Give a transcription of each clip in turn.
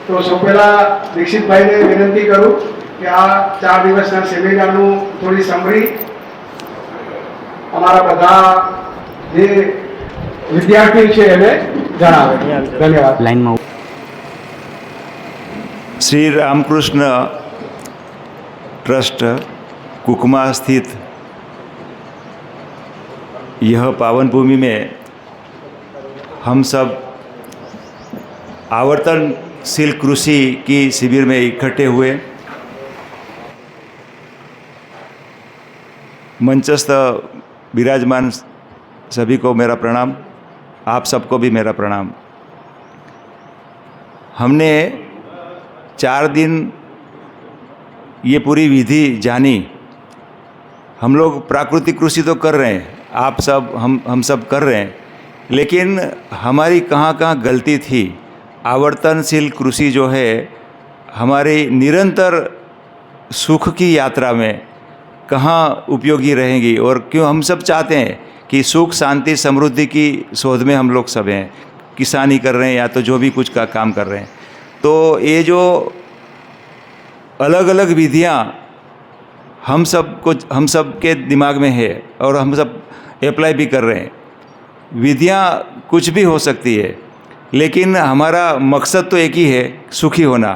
તો સૌ પહેલા દીક્ષિતભાઈને વિનંતી કરું કે આ 4 દિવસના સેમિનારનું થોડી સમરી અમારા બધા જે વિદ્યાર્થીઓ છે એને જણાવે. ધન્યવાદ. લાઈનમાં श्री रामकृष्ण ट्रस्ट कुकमा स्थित यह पावन भूमि में हम सब आवर्तनशील कृषि की शिविर में इकट्ठे हुए. मंचस्थ विराजमान सभी को मेरा प्रणाम, आप सबको भी मेरा प्रणाम. हमने 4 दिन ये पूरी विधि जानी. हम लोग प्राकृतिक कृषि तो कर रहे हैं, आप सब हम सब कर रहे हैं, लेकिन हमारी कहाँ कहाँ गलती थी. आवर्तनशील कृषि जो है हमारी निरंतर सुख की यात्रा में कहाँ उपयोगी रहेगी, और क्यों हम सब चाहते हैं कि सुख शांति समृद्धि की शोध में हम लोग सब हैं, किसानी कर रहे हैं या तो जो भी कुछ का काम कर रहे हैं. तो ये जो अलग अलग विधियाँ हम सब के दिमाग में है और हम सब अप्लाई भी कर रहे हैं. विधियाँ कुछ भी हो सकती है, लेकिन हमारा मकसद तो एक ही है, सुखी होना.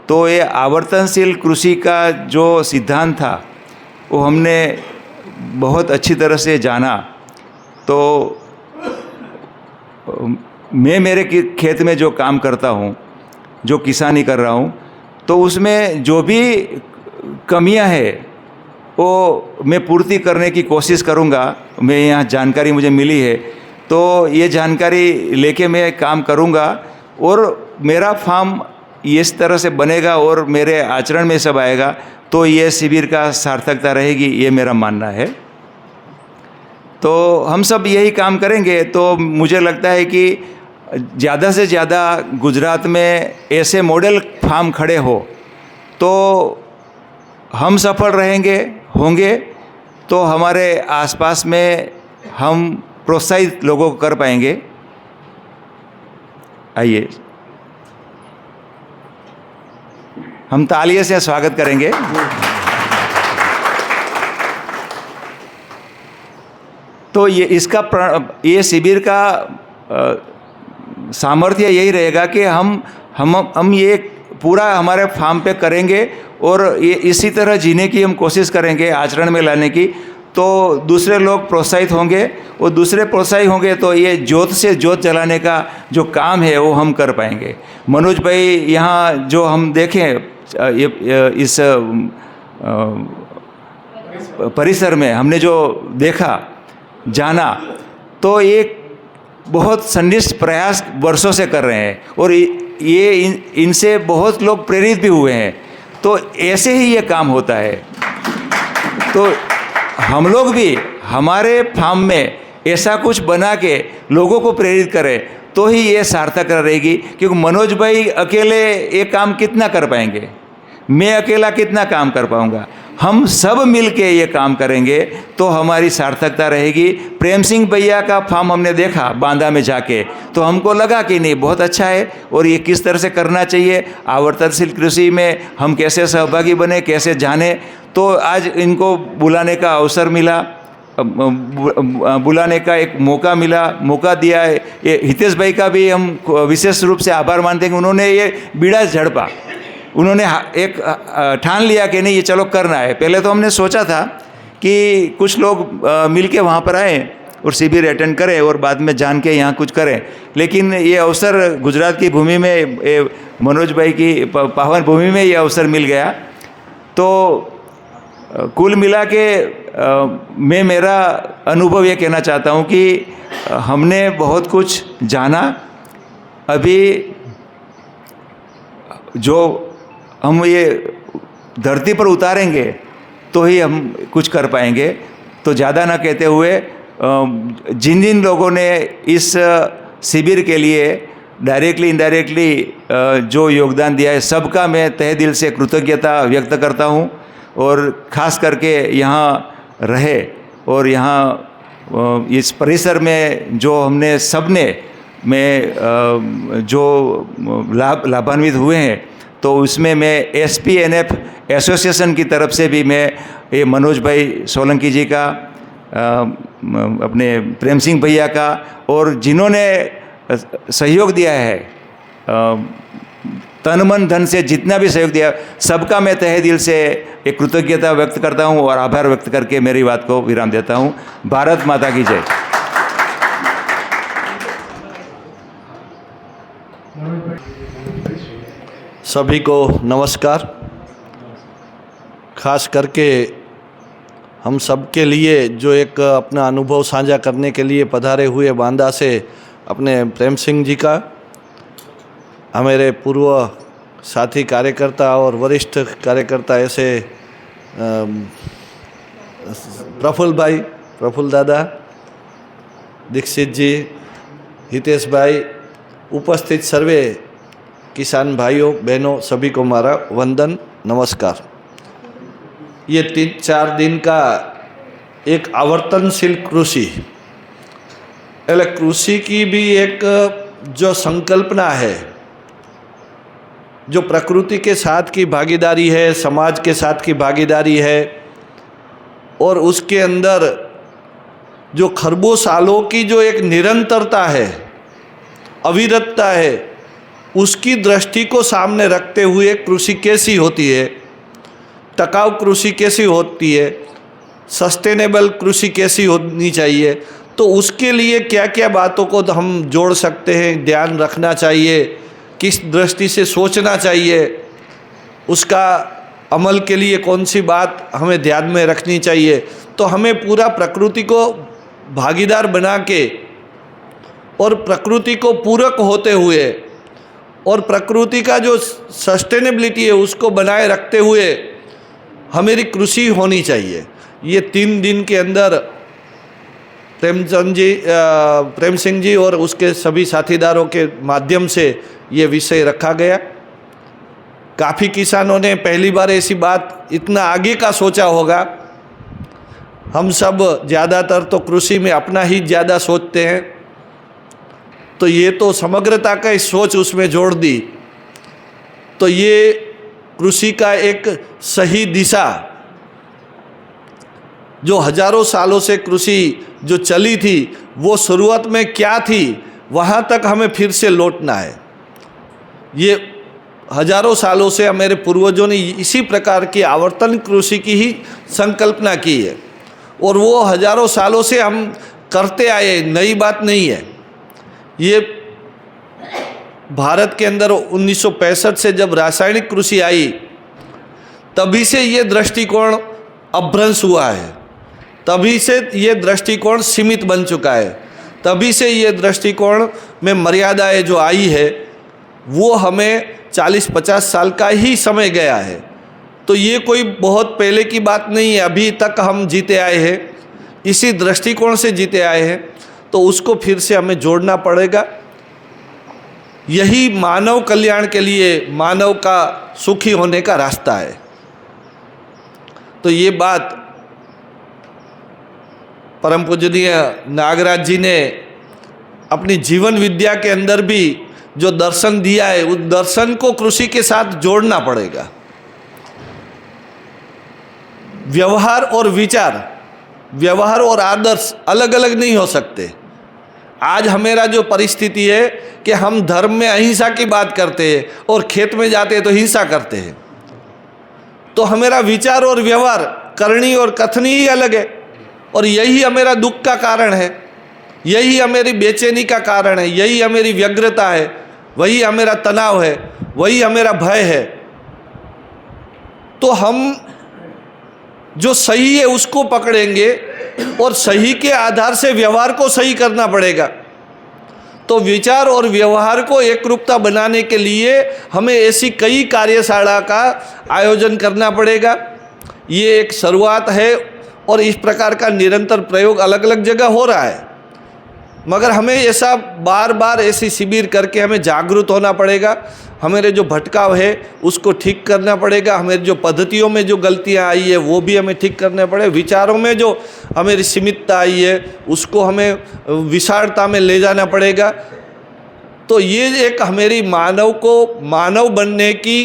तो ये आवर्तनशील कृषि का जो सिद्धांत था वो हमने बहुत अच्छी तरह से जाना. तो मैं मेरे खेत में जो काम करता हूँ, जो किसानी कर रहा हूँ, तो उसमें जो भी कमियां है वो मैं पूर्ति करने की कोशिश करूँगा. मैं यहाँ जानकारी मुझे मिली है तो ये जानकारी लेके मैं काम करूँगा और मेरा फार्म इस तरह से बनेगा और मेरे आचरण में सब आएगा तो ये शिविर का सार्थकता रहेगी, ये मेरा मानना है. तो हम सब यही काम करेंगे. तो मुझे लगता है कि ज़्यादा से ज़्यादा गुजरात में ऐसे मॉडल फार्म खड़े हो तो हम सफल होंगे. तो हमारे आसपास में हम प्रोत्साहित लोगों को कर पाएंगे. आइए हम तालियों से स्वागत करेंगे. तो ये शिविर का सामर्थ्य यही रहेगा कि हम ये पूरा हमारे फार्म पे करेंगे और ये इसी तरह जीने की हम कोशिश करेंगे, आचरण में लाने की. तो दूसरे लोग प्रोत्साहित होंगे और दूसरे प्रोत्साहित होंगे तो ये जोत से जोत जलाने का जो काम है वो हम कर पाएंगे. मनोज भाई यहाँ जो हम देखें इस परिसर में हमने जो देखा जाना, तो एक बहुत संनिष्ठ प्रयास वर्षों से कर रहे हैं और ये इनसे बहुत लोग प्रेरित भी हुए हैं. तो ऐसे ही ये काम होता है. तो हम लोग भी हमारे फार्म में ऐसा कुछ बना के लोगों को प्रेरित करें तो ही ये सार्थक रहेगी. क्योंकि मनोज भाई अकेले ये काम कितना कर पाएंगे, मैं अकेला कितना काम कर पाऊँगा. हम सब मिल के ये काम करेंगे तो हमारी सार्थकता रहेगी. प्रेम सिंह भैया का फार्म हमने देखा बांदा में जाके, तो हमको लगा कि नहीं बहुत अच्छा है और ये किस तरह से करना चाहिए. आवर्तनशील कृषि में हम कैसे सहभागी बने, कैसे जाने. तो आज इनको बुलाने का अवसर मिला, बुलाने का एक मौका दिया है. ये हितेश भाई का भी हम विशेष रूप से आभार मानते हैं कि उन्होंने ये बीड़ा झड़पा. उन्होंने एक ठान लिया कि नहीं ये चलो करना है. पहले तो हमने सोचा था कि कुछ लोग मिलके वहाँ पर आए और शिविर अटेंड करें और बाद में जान के यहाँ कुछ करें, लेकिन ये अवसर गुजरात की भूमि में, मनोज भाई की पावन भूमि में ये अवसर मिल गया. तो कुल मिला के मैं मेरा अनुभव ये कहना चाहता हूँ कि हमने बहुत कुछ जाना. अभी जो हम ये धरती पर उतारेंगे तो ही हम कुछ कर पाएंगे. तो ज़्यादा ना कहते हुए जिन जिन लोगों ने इस शिविर के लिए डायरेक्टली इनडायरेक्टली जो योगदान दिया है, सबका मैं तहे दिल से कृतज्ञता व्यक्त करता हूँ. और ख़ास करके यहाँ रहे और यहाँ इस परिसर में जो हमने सबने में जो लाभान्वित हुए हैं, तो उसमें मैं SPNF एसोसिएशन की तरफ से भी मैं ये मनोज भाई सोलंकी जी का, अपने प्रेम सिंह भैया का, और जिन्होंने सहयोग दिया है, तन मन धन से जितना भी सहयोग दिया, सबका मैं तहे दिल से एक कृतज्ञता व्यक्त करता हूं और आभार व्यक्त करके मेरी बात को विराम देता हूं। भारत माता की जय। सभी को नमस्कार। खास करके हम सब के लिए जो एक अपना अनुभव साझा करने के लिए पधारे हुए बांदा से अपने प्रेम सिंह जी का, हमारे पूर्व साथी कार्यकर्ता और वरिष्ठ कार्यकर्ता ऐसे प्रफुल्ल दादा, दीक्षित जी, हितेश भाई, उपस्थित सर्वे किसान भाइयों बहनों, सभी को हमारा वंदन नमस्कार। ये 3-4 दिन का एक आवर्तनशील कृषि, कृषि की भी एक जो संकल्पना है, जो प्रकृति के साथ की भागीदारी है, समाज के साथ की भागीदारी है, और उसके अंदर जो खरबों सालों की जो एक निरंतरता है, अविरतता है, उसकी दृष्टि को सामने रखते हुए कृषि कैसी होती है, टिकाऊ कृषि कैसी होती है, सस्टेनेबल कृषि कैसी होनी चाहिए, तो उसके लिए क्या क्या बातों को हम जोड़ सकते हैं, ध्यान रखना चाहिए, किस दृष्टि से सोचना चाहिए, उसका अमल के लिए कौन सी बात हमें ध्यान में रखनी चाहिए। तो हमें पूरा प्रकृति को भागीदार बना के और प्रकृति को पूरक होते हुए और प्रकृति का जो सस्टेनेबिलिटी है उसको बनाए रखते हुए हमारी कृषि होनी चाहिए। ये 3 दिन के अंदर प्रेम सिंह जी और उसके सभी साथीदारों के माध्यम से ये विषय रखा गया। काफ़ी किसानों ने पहली बार ऐसी बात इतना आगे का सोचा होगा। हम सब ज़्यादातर तो कृषि में अपना ही ज़्यादा सोचते हैं, तो ये तो समग्रता का सोच उसमें जोड़ दी, तो ये कृषि का एक सही दिशा, जो हजारों सालों से कृषि जो चली थी वो शुरुआत में क्या थी, वहाँ तक हमें फिर से लौटना है। ये हजारों सालों से हमारे पूर्वजों ने इसी प्रकार की आवर्तन कृषि की ही संकल्पना की है, और वो हजारों सालों से हम करते आए, नई बात नहीं है। ये भारत के अंदर 1965 से जब रासायनिक कृषि आई, तभी से ये दृष्टिकोण अभ्रंश हुआ है, तभी से ये दृष्टिकोण सीमित बन चुका है, तभी से ये दृष्टिकोण में मर्यादाएं जो आई है वो हमें 40-50 साल का ही समय गया है। तो ये कोई बहुत पहले की बात नहीं है, अभी तक हम जीते आए हैं, इसी दृष्टिकोण से जीते आए हैं, तो उसको फिर से हमें जोड़ना पड़ेगा। यही मानव कल्याण के लिए, मानव का सुखी होने का रास्ता है। तो ये बात परम पूजनीय नागराज जी ने अपनी जीवन विद्या के अंदर भी जो दर्शन दिया है, उस दर्शन को कृषि के साथ जोड़ना पड़ेगा। व्यवहार और विचार, व्यवहार और आदर्श अलग अलग नहीं हो सकते। आज हमारा जो परिस्थिति है कि हम धर्म में अहिंसा की बात करते हैं और खेत में जाते हैं तो हिंसा करते हैं, तो हमारा विचार और व्यवहार, करनी और कथनी ही अलग है, और यही हमारा दुख का कारण है, यही हमारी बेचैनी का कारण है, यही हमारी व्यग्रता है, वही हमारा तनाव है, वही हमारा भय है। तो हम जो सही है उसको पकड़ेंगे और सही के आधार से व्यवहार को सही करना पड़ेगा। तो विचार और व्यवहार को एकरूपता बनाने के लिए हमें ऐसी कई कार्यशाला का आयोजन करना पड़ेगा। ये एक शुरुआत है और इस प्रकार का निरंतर प्रयोग अलग अलग जगह हो रहा है, मगर हमें ऐसा बार बार ऐसी शिविर करके हमें जागरूक होना पड़ेगा। हमारे जो भटकाव है उसको ठीक करना पड़ेगा, हमें जो पद्धतियों में जो गलतियां आई है वो भी हमें ठीक करना पड़ेगा, विचारों में जो हमारी सीमितता आई है उसको हमें विशालता में ले जाना पड़ेगा। तो ये एक मेरी मानव को मानव बनने की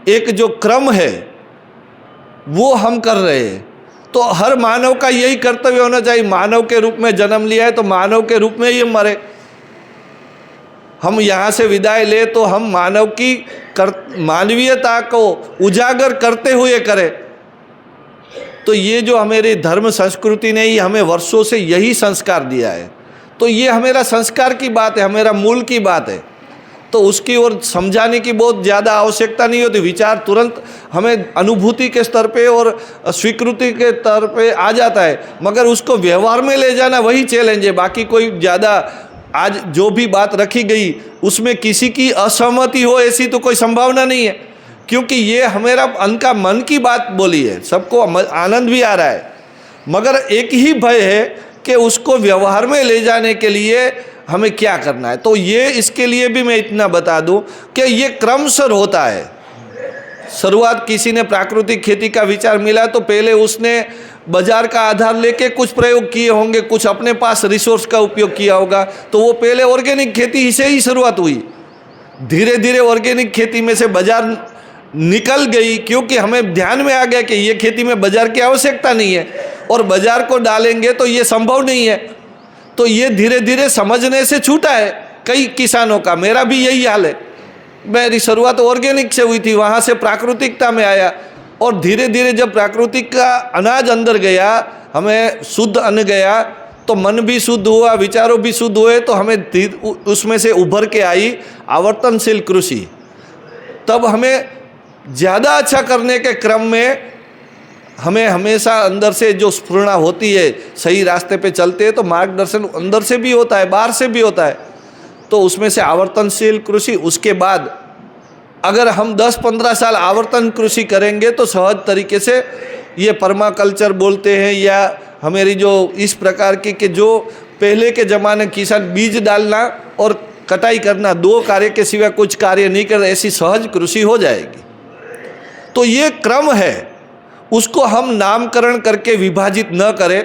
एक जो क्रम है वो हम कर रहे हैं। तो हर मानव का यही कर्तव्य होना चाहिए, मानव के रूप में जन्म लिया है तो मानव के रूप में ही मरे। हम यहाँ से विदाई ले तो हम मानव की मानवीयता को उजागर करते हुए करें। तो ये जो हमारी धर्म संस्कृति ने ही हमें वर्षों से यही संस्कार दिया है, तो ये हमारा संस्कार की बात है, हमारा मूल की बात है। तो उसकी ओर समझाने की बहुत ज़्यादा आवश्यकता नहीं होती, विचार तुरंत हमें अनुभूति के स्तर पे और स्वीकृति के स्तर पे आ जाता है, मगर उसको व्यवहार में ले जाना वही चैलेंज है। बाकी कोई ज़्यादा आज जो भी बात रखी गई उसमें किसी की असहमति हो ऐसी तो कोई संभावना नहीं है, क्योंकि ये हमारा उनका मन की बात बोली है, सबको आनंद भी आ रहा है। मगर एक ही भय है कि उसको व्यवहार में ले जाने के लिए हमें क्या करना है। तो ये इसके लिए भी मैं इतना बता दूं कि ये क्रमशः होता है। शुरुआत किसी ने प्राकृतिक खेती का विचार मिला तो पहले उसने बाजार का आधार लेके कुछ प्रयोग किए होंगे, कुछ अपने पास रिसोर्स का उपयोग किया होगा, तो वो पहले ऑर्गेनिक खेती से ही शुरुआत हुई। धीरे धीरे ऑर्गेनिक खेती में से बाजार निकल गई, क्योंकि हमें ध्यान में आ गया कि ये खेती में बाजार की आवश्यकता नहीं है और बाजार को डालेंगे तो ये संभव नहीं है। तो ये धीरे धीरे समझने से छूटा है कई किसानों का, मेरा भी यही हाल है। मेरी शुरुआत ऑर्गेनिक से हुई थी, वहाँ से प्राकृतिकता में आया और धीरे धीरे जब प्राकृतिक का अनाज अंदर गया, हमें शुद्ध अन्न गया तो मन भी शुद्ध हुआ, विचारों भी शुद्ध हुए, तो हमें उसमें से उभर के आई आवर्तनशील कृषि। तब हमें ज़्यादा अच्छा करने के क्रम में हमें हमेशा अंदर से जो स्फुरणा होती है, सही रास्ते पे चलते हैं तो मार्गदर्शन अंदर से भी होता है, बाहर से भी होता है। तो उसमें से आवर्तनशील कृषि, उसके बाद अगर हम 10-15 साल आवर्तन कृषि करेंगे तो सहज तरीके से ये पर्माकल्चर बोलते हैं या हमारी जो इस प्रकार की कि जो पहले के ज़माने किसान बीज डालना और कटाई करना, 2 कार्य के सिवा कुछ कार्य नहीं कर, ऐसी सहज कृषि हो जाएगी। तो ये क्रम है, उसको हम नामकरण करके विभाजित न करें।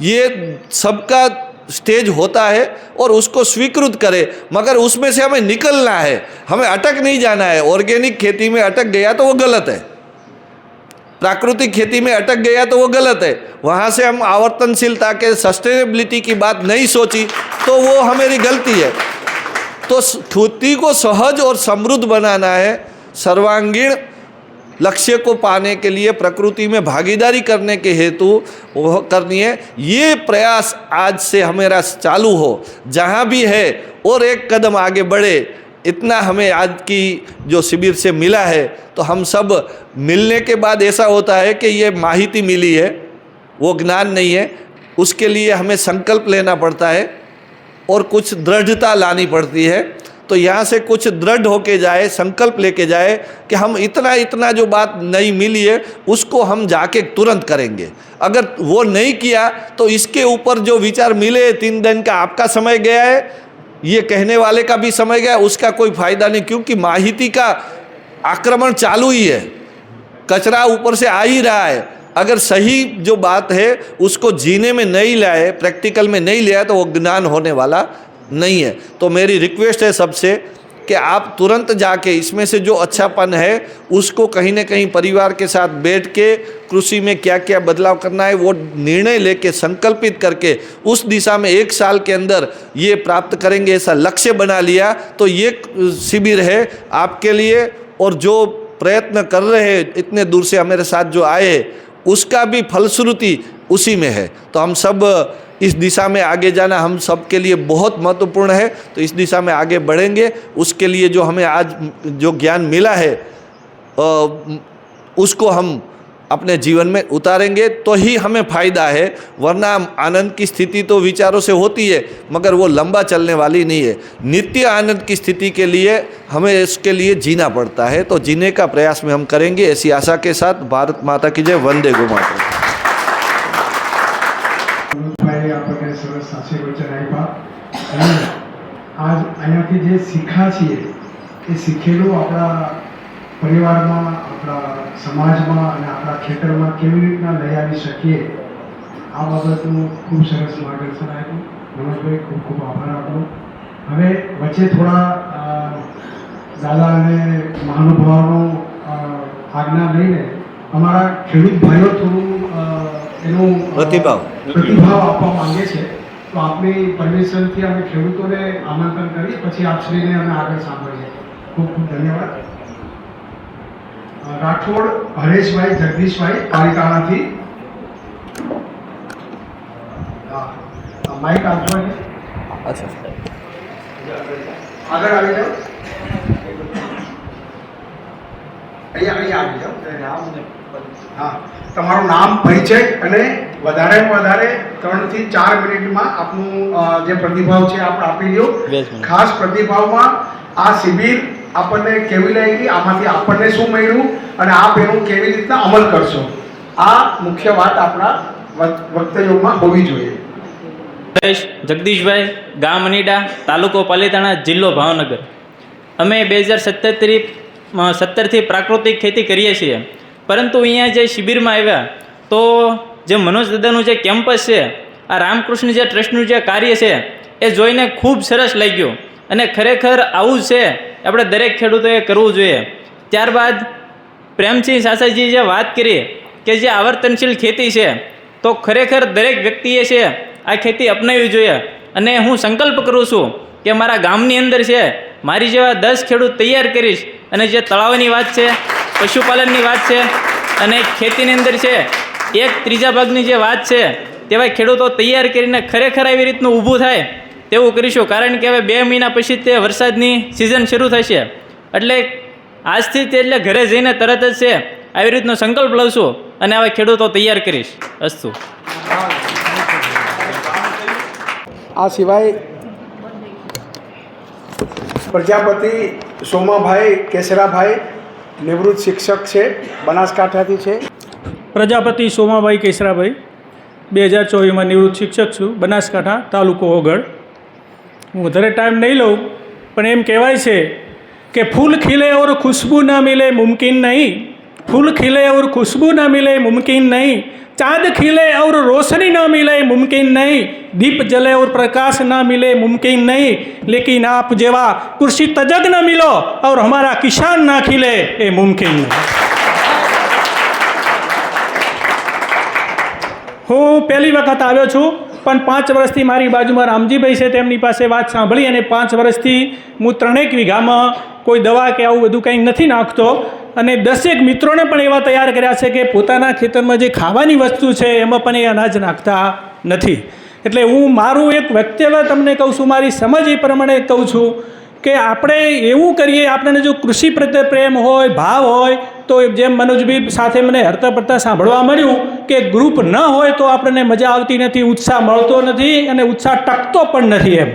ये सबका स्टेज होता है और उसको स्वीकृत करें, मगर उसमें से हमें निकलना है, हमें अटक नहीं जाना है। ऑर्गेनिक खेती में अटक गया तो वो गलत है, प्राकृतिक खेती में अटक गया तो वो गलत है। वहाँ से हम आवर्तनशीलता के सस्टेनेबिलिटी की बात नहीं सोची तो वो हमारी गलती है। तो खेती को सहज और समृद्ध बनाना है, सर्वांगीण लक्ष्य को पाने के लिए प्रकृति में भागीदारी करने के हेतु वह करनी है। ये प्रयास आज से हमारा चालू हो, जहाँ भी है और एक कदम आगे बढ़े, इतना हमें आज की जो शिविर से मिला है। तो हम सब मिलने के बाद ऐसा होता है कि ये माहिती मिली है, वो ज्ञान नहीं है, उसके लिए हमें संकल्प लेना पड़ता है और कुछ दृढ़ता लानी पड़ती है। तो यहाँ से कुछ दृढ़ होके जाए, संकल्प लेके जाए कि हम इतना जो बात नहीं मिली है उसको हम जाके तुरंत करेंगे। अगर वो नहीं किया तो इसके ऊपर जो विचार मिले, 3 दिन का आपका समय गया है, ये कहने वाले का भी समय गया, उसका कोई फायदा नहीं, क्योंकि माहिती का आक्रमण चालू ही है, कचरा ऊपर से आ ही रहा है। अगर सही जो बात है उसको जीने में नहीं लाए, प्रैक्टिकल में नहीं लिया तो वो ज्ञान होने वाला नहीं है। तो मेरी रिक्वेस्ट है सबसे कि आप तुरंत जाके इसमें से जो अच्छापन है उसको कहीं ना कहीं परिवार के साथ बैठ के कृषि में क्या क्या बदलाव करना है वो निर्णय लेके संकल्पित करके उस दिशा में 1 साल के अंदर ये प्राप्त करेंगे, ऐसा लक्ष्य बना लिया तो ये शिविर है आपके लिए। और जो प्रयत्न कर रहे हैं इतने दूर से हमारे साथ जो आए, उसका भी फलश्रुति उसी में है। तो हम सब इस दिशा में आगे जाना हम सब के लिए बहुत महत्वपूर्ण है। तो इस दिशा में आगे बढ़ेंगे, उसके लिए जो हमें आज जो ज्ञान मिला है उसको हम अपने जीवन में उतारेंगे तो ही हमें फ़ायदा है। वरना आनंद की स्थिति तो विचारों से होती है मगर वो लंबा चलने वाली नहीं है। नित्य आनंद की स्थिति के लिए हमें इसके लिए जीना पड़ता है, तो जीने का प्रयास में हम करेंगे, ऐसी आशा के साथ। भारत माता की जय, वंदे गो माता। આપણને સરસ સાચી વચન આપ્યા અને આજ અહીંયાથી જે શીખા છીએ એ શીખેલું આપણા પરિવારમાં, આપણા સમાજમાં અને આપણા ખેતરમાં કેવી રીતના લઈ આવી શકીએ આ બાબતનું ખૂબ સરસ માર્ગદર્શન આપ્યું। મનોજભાઈ ખૂબ ખૂબ આભાર આપનો। હવે વચ્ચે થોડા દાદા અને મહાનુભાવોનો આજ્ઞા લઈને અમારા ખેડૂત ભાઈઓ થોડું એનું પ્રતિભાવ આપવા માંગે છે. તો આપની પરમિશનથી અમે ખેડૂતોને આમંત્રણ કરી પછી આપશ્રીને અમે આગળ સાંભળીએ. ખૂબ ખૂબ ધન્યવાદ. રાઠોડ હરેશભાઈ જગદીશભાઈ પાલિતાણાથી. માઇક આપજો. અચ્છા, આગળ આવી જાઓ. અહીંયા આવી જાઓ. હા, તમારું નામ, પરિચય અને વધારેમાં વધારે 3 થી 4 મિનિટમાં આપનું જે પ્રતિભાવ છે આપ આપી દો. ખાસ પ્રતિભાવમાં આ શિબિર આપણને કેવી લાગી, આમાંથી આપણને શું મળ્યું અને આપ એનું કેવી રીતના અમલ કરશો, આ મુખ્ય વાત આપણા વક્તવ્યોમાં હોવી જોઈએ. જગદીશભાઈ, ગામ અનીડા, તાલુકો પાલિતાણા, જિલ્લો ભાવનગર. અમે 2017થી પ્રાકૃતિક ખેતી કરીએ છીએ, પરંતુ અહીંયા જે શિબિરમાં આવ્યા તો જે મનોજ દાદાનું જે કેમ્પસ છે, આ રામકૃષ્ણ જે ટ્રસ્ટનું જે કાર્ય છે એ જોઈને ખૂબ સરસ લાગ્યું અને ખરેખર આવું જ છે આપણે દરેક ખેડૂતોએ કરવું જોઈએ. ત્યારબાદ પ્રેમસિંહ સાસાજી જે વાત કરી કે જે આવર્તનશીલ ખેતી છે તો ખરેખર દરેક વ્યક્તિએ છે આ ખેતી અપનાવવી જોઈએ. અને હું સંકલ્પ કરું છું કે મારા ગામની અંદર છે મારી જેવા 10 ખેડૂત તૈયાર કરીશ અને જે તળાવની વાત છે, પશુપાલનની વાત છે અને ખેતીની અંદર છે 1/3 ભાગની જે વાત છે તેવા ખેડૂતો તૈયાર કરીને ખરેખર આવી રીતનું ઊભું થાય તેવું કરીશું. કારણ કે હવે 2 મહિના પછી તે વરસાદની સિઝન શરૂ થશે એટલે આજથી તે એટલે ઘરે જઈને તરત જ છે આવી રીતનો સંકલ્પ લઉં છું અને આવા ખેડૂતો તૈયાર કરીશ. અસ્તુ. આ સિવાય પ્રજાપતિ સોમાભાઈ કેસરાભાઈ નિવૃત્ત શિક્ષક છે, બનાસકાંઠાથી છે. પ્રજાપતિ સોમાભાઈ કેસરાભાઈ, 2024માં નિવૃત્ત શિક્ષક છું, બનાસકાંઠા, તાલુકો ઓગળ. હું વધારે ટાઈમ નહીં લઉં, પણ એમ કહેવાય છે કે ફૂલ ખીલે ઓર ખુશ્બू ના મિલે મુમकिन नहीं, फूल खिले और खुशबू ना मिले मुमकिन नहीं, चाँद खिले और रोशनी ना मिले मुमकिन नहीं, दीप जले और प्रकाश ना मिले मुमकिन नहीं, लेकिन आप जेवा कुर्सी तजग ना मिलो और हमारा किसान ना खिले ये मुमकिन नहीं. હું પહેલી વખત આવ્યો છું, પણ 5 વર્ષથી મારી બાજુમાં રામજીભાઈ છે તેમની પાસે વાત સાંભળી અને 5 વર્ષથી હું 3 વીઘામાં કોઈ દવા કે આવું બધું કંઈ નથી નાખતો અને 10 મિત્રોને પણ એવા તૈયાર કર્યા છે કે પોતાના ખેતરમાં જે ખાવાની વસ્તુ છે એમાં પણ એ અનાજ નાખતા નથી. એટલે હું મારું એક વક્તવ્ય તમને કહું છું, મારી સમજ એ પ્રમાણે કહું છું કે આપણે એવું કરીએ, આપણને જો કૃષિ પ્રત્યે પ્રેમ હોય, ભાવ હોય તો જેમ મનોજભાઈ સાથે મને હરતા પડતા સાંભળવા મળ્યું કે ગ્રુપ ન હોય તો આપણને મજા આવતી નથી, ઉત્સાહ મળતો નથી અને ઉત્સાહ ટકતો પણ નથી એમ.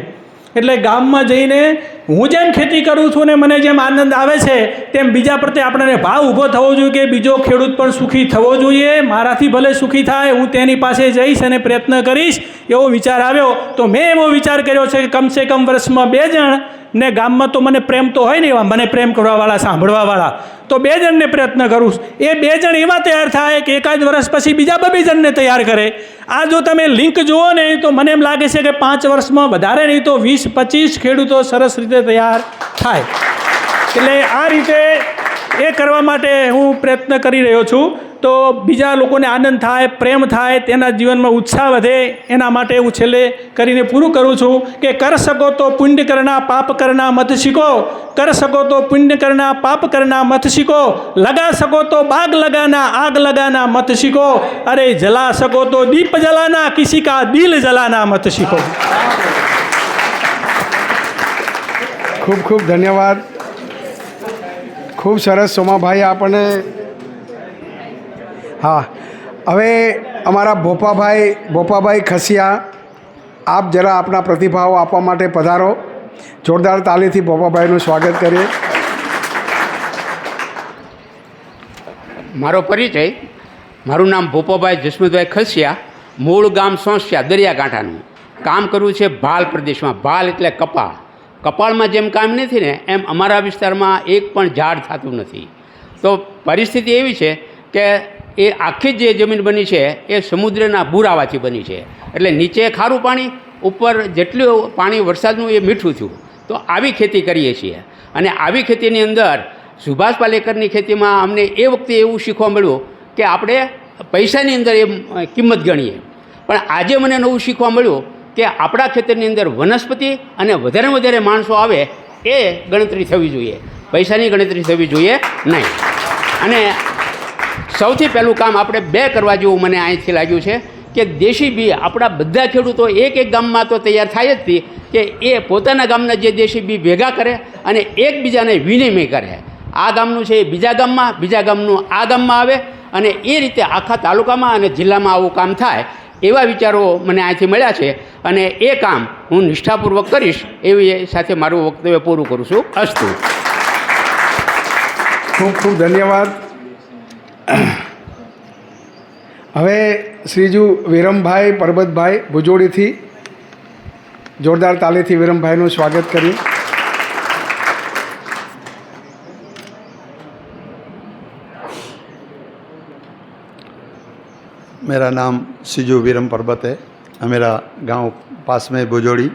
એટલે ગામમાં જઈને હું જેમ ખેતી કરું છું ને મને જેમ આનંદ આવે છે તેમ બીજા પ્રત્યે આપણને ભાવ ઊભો થવો જોઈએ કે બીજો ખેડૂત પણ સુખી થવો જોઈએ, મારાથી ભલે સુખી થાય હું તેની પાસે જઈશ અને પ્રયત્ન કરીશ, એવો વિચાર આવ્યો. તો મેં એવો વિચાર કર્યો છે કે કમસે કમ વર્ષમાં 2 જણ ને ગામમાં તો મને પ્રેમ તો હોય ને એવા મને પ્રેમ કરવાવાળા, સાંભળવાવાળા, તો 2 જણને પ્રયત્ન કરું. એ 2 જણ એવા તૈયાર થાય કે એકાદ વર્ષ પછી બીજા 2 જણને તૈયાર કરે. આ જો તમે લિંક જુઓ ને તો મને એમ લાગે છે કે 5 વર્ષમાં વધારે નહીં તો 20-25 ખેડૂતો સરસ રીતે તૈયાર થાય. એટલે આ રીતે એ કરવા માટે હું પ્રયત્ન કરી રહ્યો છું. તો બીજા લોકોને આનંદ થાય, પ્રેમ થાય, તેના જીવનમાં ઉત્સાહ વધે, એના માટે હું છેલ્લે કરીને પૂરું કરું છું કે કર સકો તો પુણ્ય કરના પાપ કરના મત શીખો, कर सको तो पुण्य करना पाप करना मत सीखो, लगा सको तो बाग लगाना आग लगाना मत सीखो, अरे जला सको तो दीप जलाना किसी का दिल जलाना मत सीखो. ખૂબ ખૂબ ધન્યવાદ. ખૂબ સરસ સોમાભાઈ આપણને. હા, હવે અમારા ભોપાભાઈ ખસિયા, આપ જરા આપણા પ્રતિભાવ આપવા માટે પધારો. જોરદાર તાલીથી ભોપાભાઈનું સ્વાગત કરીએ. મારો પરિચય, મારું નામ ભોપાભાઈ જસમતભાઈ ખસિયા, મૂળ ગામ સોંસિયા, દરિયાકાંઠાનું. કામ કરવું છે ભાલ પ્રદેશમાં. ભાલ એટલે કપાળ. કપાળમાં જેમ કામ નથી ને એમ અમારા વિસ્તારમાં એક પણ ઝાડ થતું નથી. તો પરિસ્થિતિ એવી છે કે એ આખી જે જમીન બની છે એ સમુદ્રના બુરાવાથી બની છે. એટલે નીચે ખારું પાણી, ઉપર જેટલું પાણી વરસાદનું એ મીઠું થયું. તો આવી ખેતી કરીએ છીએ. અને આવી ખેતીની અંદર સુભાષ પાલેકરની ખેતીમાં અમને એ વખતે એવું શીખવા મળ્યું કે આપણે પૈસાની અંદર એ કિંમત ગણીએ, પણ આજે મને નવું શીખવા મળ્યું કે આપણા ખેતરની અંદર વનસ્પતિ અને વધારેમાં વધારે માણસો આવે એ ગણતરી થવી જોઈએ, પૈસાની ગણતરી થવી જોઈએ નહીં. અને સૌથી પહેલું કામ આપણે બે કરવા જેવું મને અહીંથી લાગ્યું છે કે દેશી બી આપણા બધા ખેડૂતો એક ગામમાં તો તૈયાર થાય જ હતી કે એ પોતાના ગામના જે દેશી બી ભેગા કરે અને એકબીજાને વિનિમય કરે. આ ગામનું છે એ બીજા ગામમાં, બીજા ગામનું આ ગામમાં આવે અને એ રીતે આખા તાલુકામાં અને જિલ્લામાં આવું કામ થાય એવા વિચારો મને અહીંથી મળ્યા છે. અને એ કામ હું નિષ્ઠાપૂર્વક કરીશ એવી સાથે મારું વક્તવ્ય પૂરું કરું છું. અસ્તુ. ખૂબ ખૂબ ધન્યવાદ. હવે શ્રીજુ વિરમભાઈ પરબતભાઈ ભુજોડીથી જોરદાર તાલીથી વિરમભાઈનું સ્વાગત કર્યું. मेरा नाम सिजू वीरम पर्वत है। मेरा गांव पास में भुजोड़ी।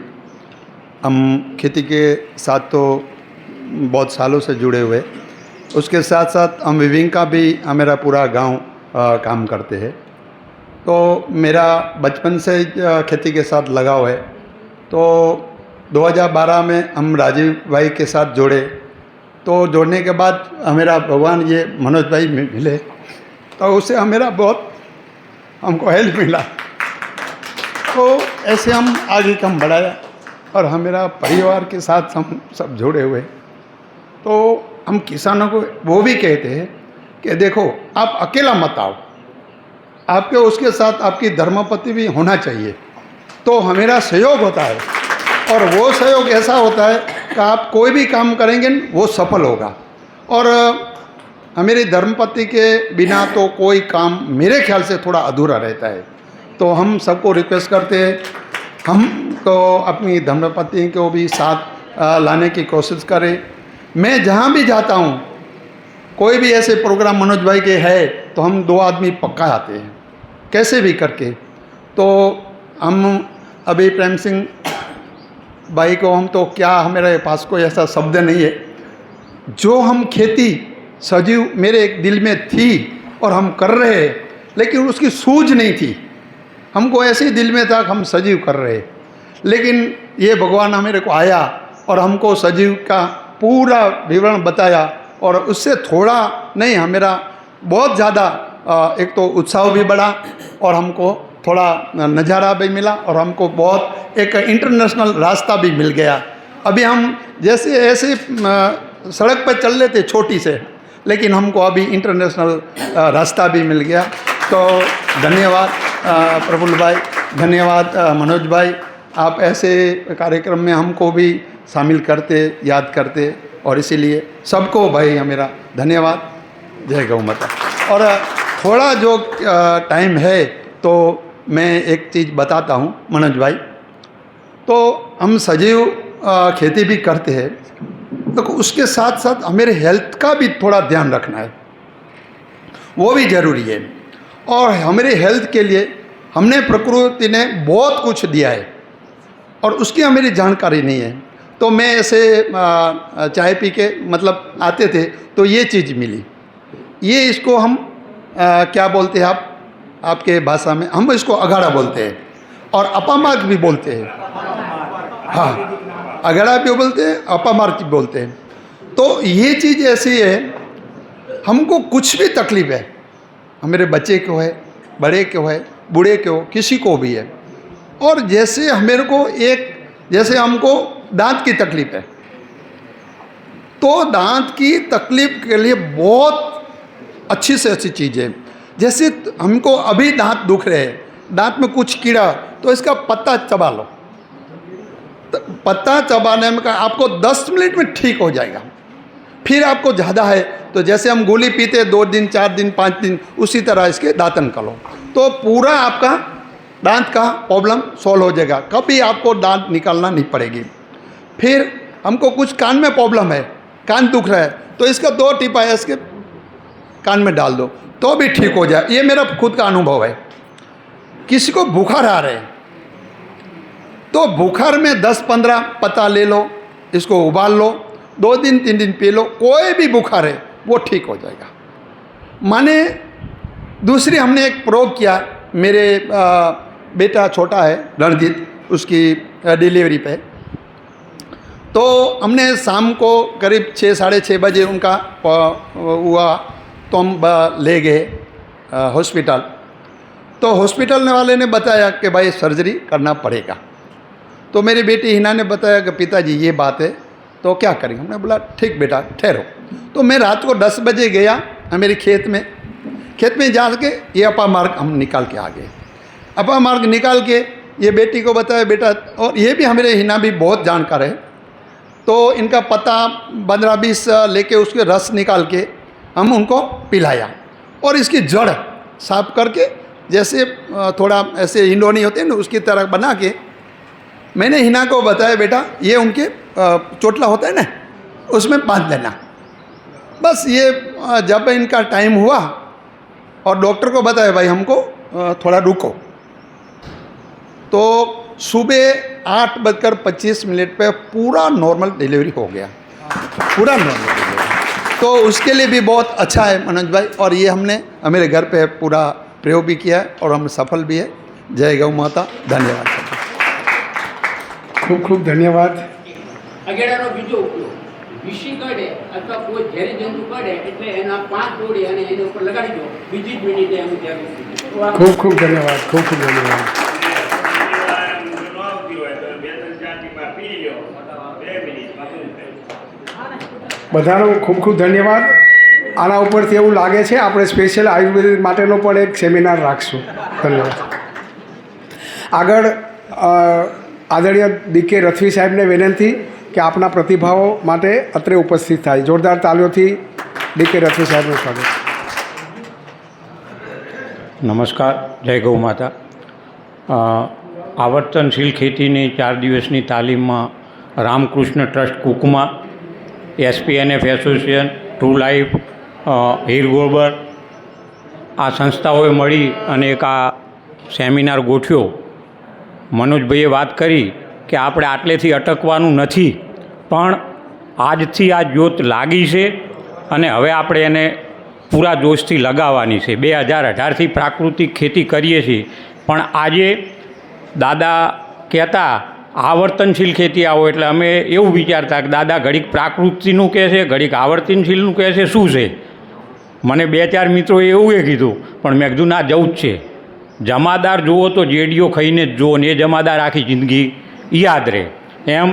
हम खेती के साथ तो बहुत सालों से जुड़े हुए, उसके साथ साथ हम विविंग का भी मेरा पूरा गांव काम करते हैं। तो मेरा बचपन से खेती के साथ लगाव है। तो 2012 में हम राजीव भाई के साथ जुड़े, तो जोड़ने के बाद मेरा भगवान ये मनोज भाई मिले, तो उससे मेरा बहुत हमको हेल्प मिला। तो ऐसे हम आगे कम बढ़ाया और हमारा परिवार के साथ हम सब जुड़े हुए। तो हम किसानों को वो भी कहते हैं कि देखो आप अकेला मत आओ, आपके उसके साथ आपकी धर्मपत्नी भी होना चाहिए, तो हमारा सहयोग होता है। और वो सहयोग ऐसा होता है कि आप कोई भी काम करेंगे वो सफल होगा। और हमारी धर्मपत्नी के बिना तो कोई काम मेरे ख्याल से थोड़ा अधूरा रहता है। तो हम सबको रिक्वेस्ट करते हैं हम तो अपनी धर्मपत्नी को भी साथ लाने की कोशिश करें। मैं जहाँ भी जाता हूँ, कोई भी ऐसे प्रोग्राम मनोज भाई के है तो हम 2 आदमी पक्का आते हैं कैसे भी करके। तो हम अभी प्रेम सिंह भाई को हम तो क्या, हमारे पास कोई ऐसा शब्द नहीं है। जो हम खेती सजीव मेरे एक दिल में थी और हम कर रहे हैं, लेकिन उसकी सूझ नहीं थी। हमको ऐसे ही दिल में था कि हम सजीव कर रहे हैं, लेकिन ये भगवान मेरे को आया और हमको सजीव का पूरा विवरण बताया। और उससे थोड़ा नहीं, मेरा बहुत ज़्यादा एक तो उत्साह भी बढ़ा और हमको थोड़ा नज़ारा भी मिला और हमको बहुत एक इंटरनेशनल रास्ता भी मिल गया। अभी हम जैसे ऐसे सड़क पर चल रहे थे छोटी से, लेकिन हमको अभी इंटरनेशनल रास्ता भी मिल गया। तो धन्यवाद प्रफुल्ल भाई, धन्यवाद मनोज भाई, आप ऐसे कार्यक्रम में हमको भी शामिल करते, याद करते, और इसीलिए सबको भाई मेरा धन्यवाद। जय गौ माता। और थोड़ा जो टाइम है तो मैं एक चीज़ बताता हूँ मनोज भाई। तो हम सजीव खेती भी करते हैं, तो उसके साथ साथ हमारे हेल्थ का भी थोड़ा ध्यान रखना है, वो भी ज़रूरी है। और हमारे हेल्थ के लिए हमने प्रकृति ने बहुत कुछ दिया है और उसकी हमारी जानकारी नहीं है। तो मैं ऐसे चाय पी के मतलब आते थे तो ये चीज़ मिली, ये इसको हम क्या बोलते हैं आपके भाषा में, हम इसको अघाड़ा बोलते हैं और अपामार्ग भी बोलते हैं। हाँ, अघाड़ा भी बोलते हैं, अपामार्ग भी बोलते हैं। तो ये चीज़ ऐसी है, हमको कुछ भी तकलीफ है, हमारे बच्चे को है, बड़े को है, बूढ़े को, किसी को भी है। और जैसे हमारे को जैसे हमको दांत की तकलीफ है, तो दांत की तकलीफ के लिए बहुत अच्छी से अच्छी चीज़ है। जैसे हमको अभी दांत दुख रहे हैं, दांत में कुछ कीड़ा, तो इसका पत्ता चबा लो। पत्ता चबाने में आपको 10 मिनट में ठीक हो जाएगा। फिर आपको ज़्यादा है तो जैसे हम गोली पीते 2 दिन 4 दिन 5 दिन, उसी तरह इसके दांतन कर लो, तो पूरा आपका दांत का प्रॉब्लम सॉल्व हो जाएगा। कभी आपको दांत निकालना नहीं पड़ेगी। फिर हमको कुछ कान में प्रॉब्लम है, कान दुख रहा है, तो इसका 2 टीपा इसके कान में डाल दो तो भी ठीक हो जाए। ये मेरा खुद का अनुभव है। किसी को बुखार आ रहे हैं तो बुखार में 10-15 पत्ता ले लो, इसको उबाल लो, 2 दिन 3 दिन पी लो, कोई भी बुखार है वो ठीक हो जाएगा। माने दूसरी हमने एक प्रयोग किया, मेरे बेटा छोटा है रणजीत, उसकी डिलीवरी पे, तो हमने शाम को करीब 6 साढ़े 6 बजे उनका हुआ, तो हम ले गए हॉस्पिटल। तो हॉस्पिटल वाले ने बताया कि भाई सर्जरी करना पड़ेगा। तो मेरी बेटी हिना ने बताया कि पिताजी ये बात है, तो क्या करेंगे। हमने बोला ठीक बेटा ठहरो। तो मैं रात को 10 बजे गया मेरे खेत में जा के ये अपा मार्ग हम निकाल के आ गए। अपा मार्ग निकाल के ये बेटी को बताया बेटा, और ये भी हमारे हिना भी बहुत जानकार है, तो इनका पत्ता 15-20 लेके उसके रस निकाल के हम उनको पिलाया, और इसकी जड़ साफ करके जैसे थोड़ा ऐसे हिंडोनी होते हैं ना उसकी तरह बना के मैंने हिना को बताया बेटा ये उनके चोटला होता है ना उसमें बांध देना। बस ये जब इनका टाइम हुआ और डॉक्टर को बताया भाई हमको थोड़ा रुको, तो सुबह 8:25 पे पूरा नॉर्मल डिलीवरी हो गया, पूरा नॉर्मल डिलीवरी। तो उसके लिए भी बहुत अच्छा है मनोज भाई, और ये हमने मेरे घर पे पूरा प्रयोग भी किया है और हम सफल भी है। जय गौ माता, धन्यवाद। ખૂબ ખૂબ ધન્યવાદ। અગેડાનો બીજો ઉપયોગ વિષી કાઢે અથવા કોઈ ઝેરી જંતુ કાઢે એટલે એના 5 જોડી અને એના ઉપર લગાડી દો, બીજી જ મિનિટે એનું ઝેર ખૂબ ખૂબ ધન્યવાદ, ખૂબ ખૂબ ધન્યવાદ। બધાનો ખૂબ ખૂબ ધન્યવાદ। આના ઉપરથી એવું લાગે છે આપણે સ્પેશિયલ આયુર્વેદ માટેનો પણ એક સેમિનાર રાખશું। ધન્યવાદ। આગળ આદરણીય ડી.કે. રથવી સાહેબને વિનંતી કે આપના પ્રતિભાવો માટે અત્રે ઉપસ્થિત થાય। જોરદાર તાલીઓથી ડી.કે. રથવી સાહેબનું સ્વાગત। નમસ્કાર, જય ગૌ માતા। આવર્તનશીલ ખેતીની 4 દિવસની તાલીમમાં Ramakrishna trust Kukma, SPNF association, true life, Heer ગોબર આ સંસ્થાઓએ મળી અને એક આ સેમિનાર ગોઠવ્યો। મનોજભાઈએ વાત કરી કે આપણે આટલેથી અટકવાનું નથી, પણ આજથી આ જ્યોત લાગી છે અને હવે આપણે એને પૂરા જોશથી લગાવવાની છે। 2018થી પ્રાકૃતિક ખેતી કરીએ છીએ, પણ આજે દાદા કહેતા આવર્તનશીલ ખેતી આવો એટલે અમે એવું વિચારતા કે દાદા ઘડીક પ્રાકૃતિનું કહે છે, ઘડીક આવર્તનશીલનું કહે છે, શું છે? મને 2-4 મિત્રોએ એવું કીધું, પણ મેં કીધું ના જવું જ છે। જમાદાર જુઓ તો જેડીઓ ખાઈને જ જુઓ ને એ જમાદાર આખી જિંદગી યાદ રહે। એમ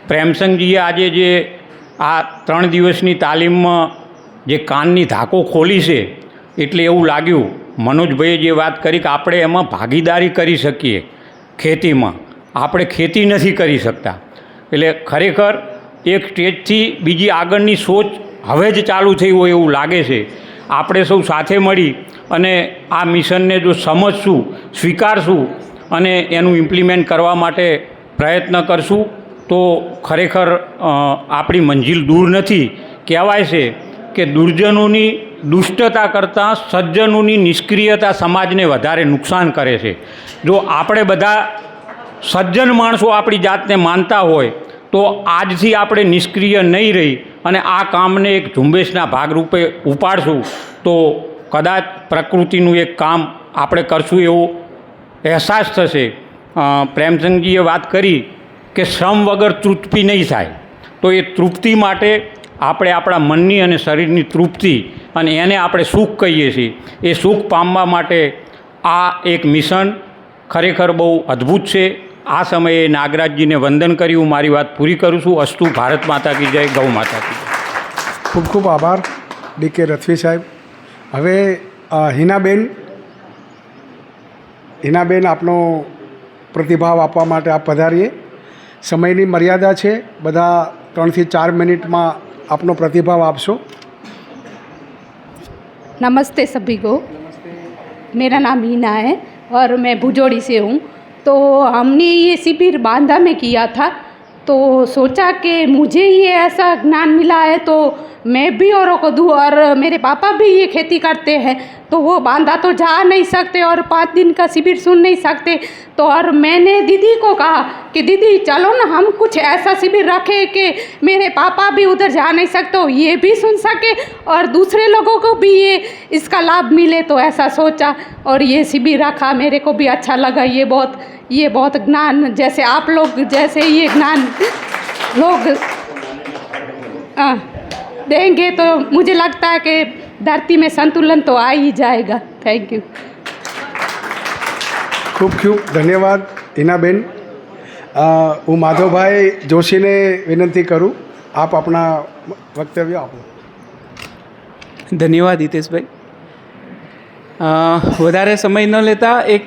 પ્રેમસંગજીએ આજે જે આ 3 દિવસની તાલીમમાં જે કાનની ધાકો ખોલી છે, એટલે એવું લાગ્યું મનોજભાઈએ જે વાત કરી કે આપણે એમાં ભાગીદારી કરી શકીએ। ખેતીમાં આપણે ખેતી નથી કરી શકતા, એટલે ખરેખર એક સ્ટેજથી બીજી આગળની સોચ હવે જ ચાલુ થઈ હોય એવું લાગે છે। આપણે સૌ સાથે મળી અને આ મિશનને જો સમજશું, સ્વીકારશું અને એનું ઇમ્પ્લિમેન્ટ કરવા માટે પ્રયત્ન કરશું તો ખરેખર આપણી મંજિલ દૂર નથી। કહેવાય છે કે દુર્જનોની દુષ્ટતા કરતાં સજ્જનોની નિષ્ક્રિયતા સમાજને વધારે નુકસાન કરે છે। જો આપણે બધા સજ્જન માણસો આપણી જાતને માનતા હોય તો આજથી આપણે નિષ્ક્રિય નહીં રહી અને આ કામને એક ઝુંબેશના ભાગરૂપે ઉપાડશું તો કદાચ પ્રકૃતિનું એક કામ આપણે કરશું એવો અહેસાસ થશે। પ્રેમચંદજીએ વાત કરી કે શ્રમ વગર તૃપ્તિ નહીં થાય, તો એ તૃપ્તિ માટે આપણે આપણા મનની અને શરીરની તૃપ્તિ અને એને આપણે સુખ કહીએ છીએ, એ સુખ પામવા માટે આ એક મિશન ખરેખર બહુ અદ્ભુત છે। આ સમયે નાગરાજજીને વંદન કરી હું મારી વાત પૂરી કરું છું। અસ્તુ ભારત માતા કી જય, ગૌ માતા કી જય। ખૂબ ખૂબ આભાર ડી.કે. રથવી સાહેબ। હવે હિનાબેન આપનો પ્રતિભાવ આપવા માટે આપ પધારીએ। સમયની મર્યાદા છે, બધા 3 થી 4 મિનિટમાં આપનો પ્રતિભાવ આપશો। नमस्ते सभी को। मेरा नाम हीना है और मैं भुजोड़ी से हूँ। तो हमने ये शिविर बांदा में किया था, तो सोचा कि मुझे ये ऐसा ज्ञान मिला है तो मैं भी औरों को दूँ, और मेरे पापा भी ये खेती करते हैं तो तो वो बांधा तो जा नहीं सकते और 5 दिन का शिविर सुन नहीं सकते। तो और मैंने दीदी को कहा कि दीदी चलो ना हम कुछ ऐसा शिविर रखें कि मेरे पापा भी उधर जा नहीं सकते, हो ये भी सुन सके और दूसरे लोगों को भी ये इसका लाभ मिले। तो ऐसा सोचा और ये शिविर रखा, मेरे को भी अच्छा लगा। ये बहुत ज्ञान, जैसे आप लोग जैसे ये ज्ञान लोग देंगे तो मुझे लगता है कि धरती में संतुलन तो आ ही जाएगा। Thank you. ખૂબ ખૂબ ધન્યવાદ હિનાબેન। હું માધવભાઈ જોશીને વિનંતી કરું, આપ આપણા વક્તવ્ય આપો। ધન્યવાદ હિતેશભાઈ। વધારે સમય ન લેતા એક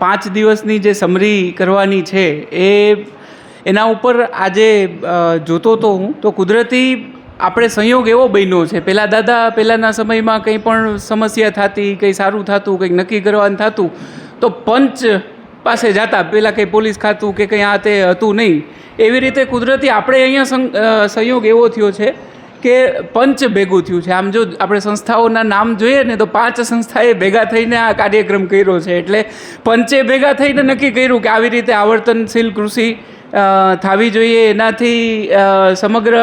5 દિવસની જે સમરી કરવાની છે એના ઉપર આજે જોતો હતો હું, તો કુદરતી આપણે સંયોગ એવો બન્યો છે, પહેલાંના સમયમાં કંઈ પણ સમસ્યા થતી, કંઈ સારું થતું, કંઈક નક્કી કરવાનું થતું તો પંચ પાસે જતા, પહેલાં કંઈ પોલીસ ખાતું કે કંઈ આ તે હતું નહીં, એવી રીતે કુદરતી આપણે અહીંયા સંયોગ એવો થયો છે કે પંચ ભેગું થયું છે। આમ જો આપણે સંસ્થાઓના નામ જોઈએ ને તો 5 સંસ્થાએ ભેગા થઈને આ કાર્યક્રમ કર્યો છે, એટલે પંચે ભેગા થઈને નક્કી કર્યું કે આવી રીતે આવર્તનશીલ કૃષિ થવી જોઈએ, એનાથી સમગ્ર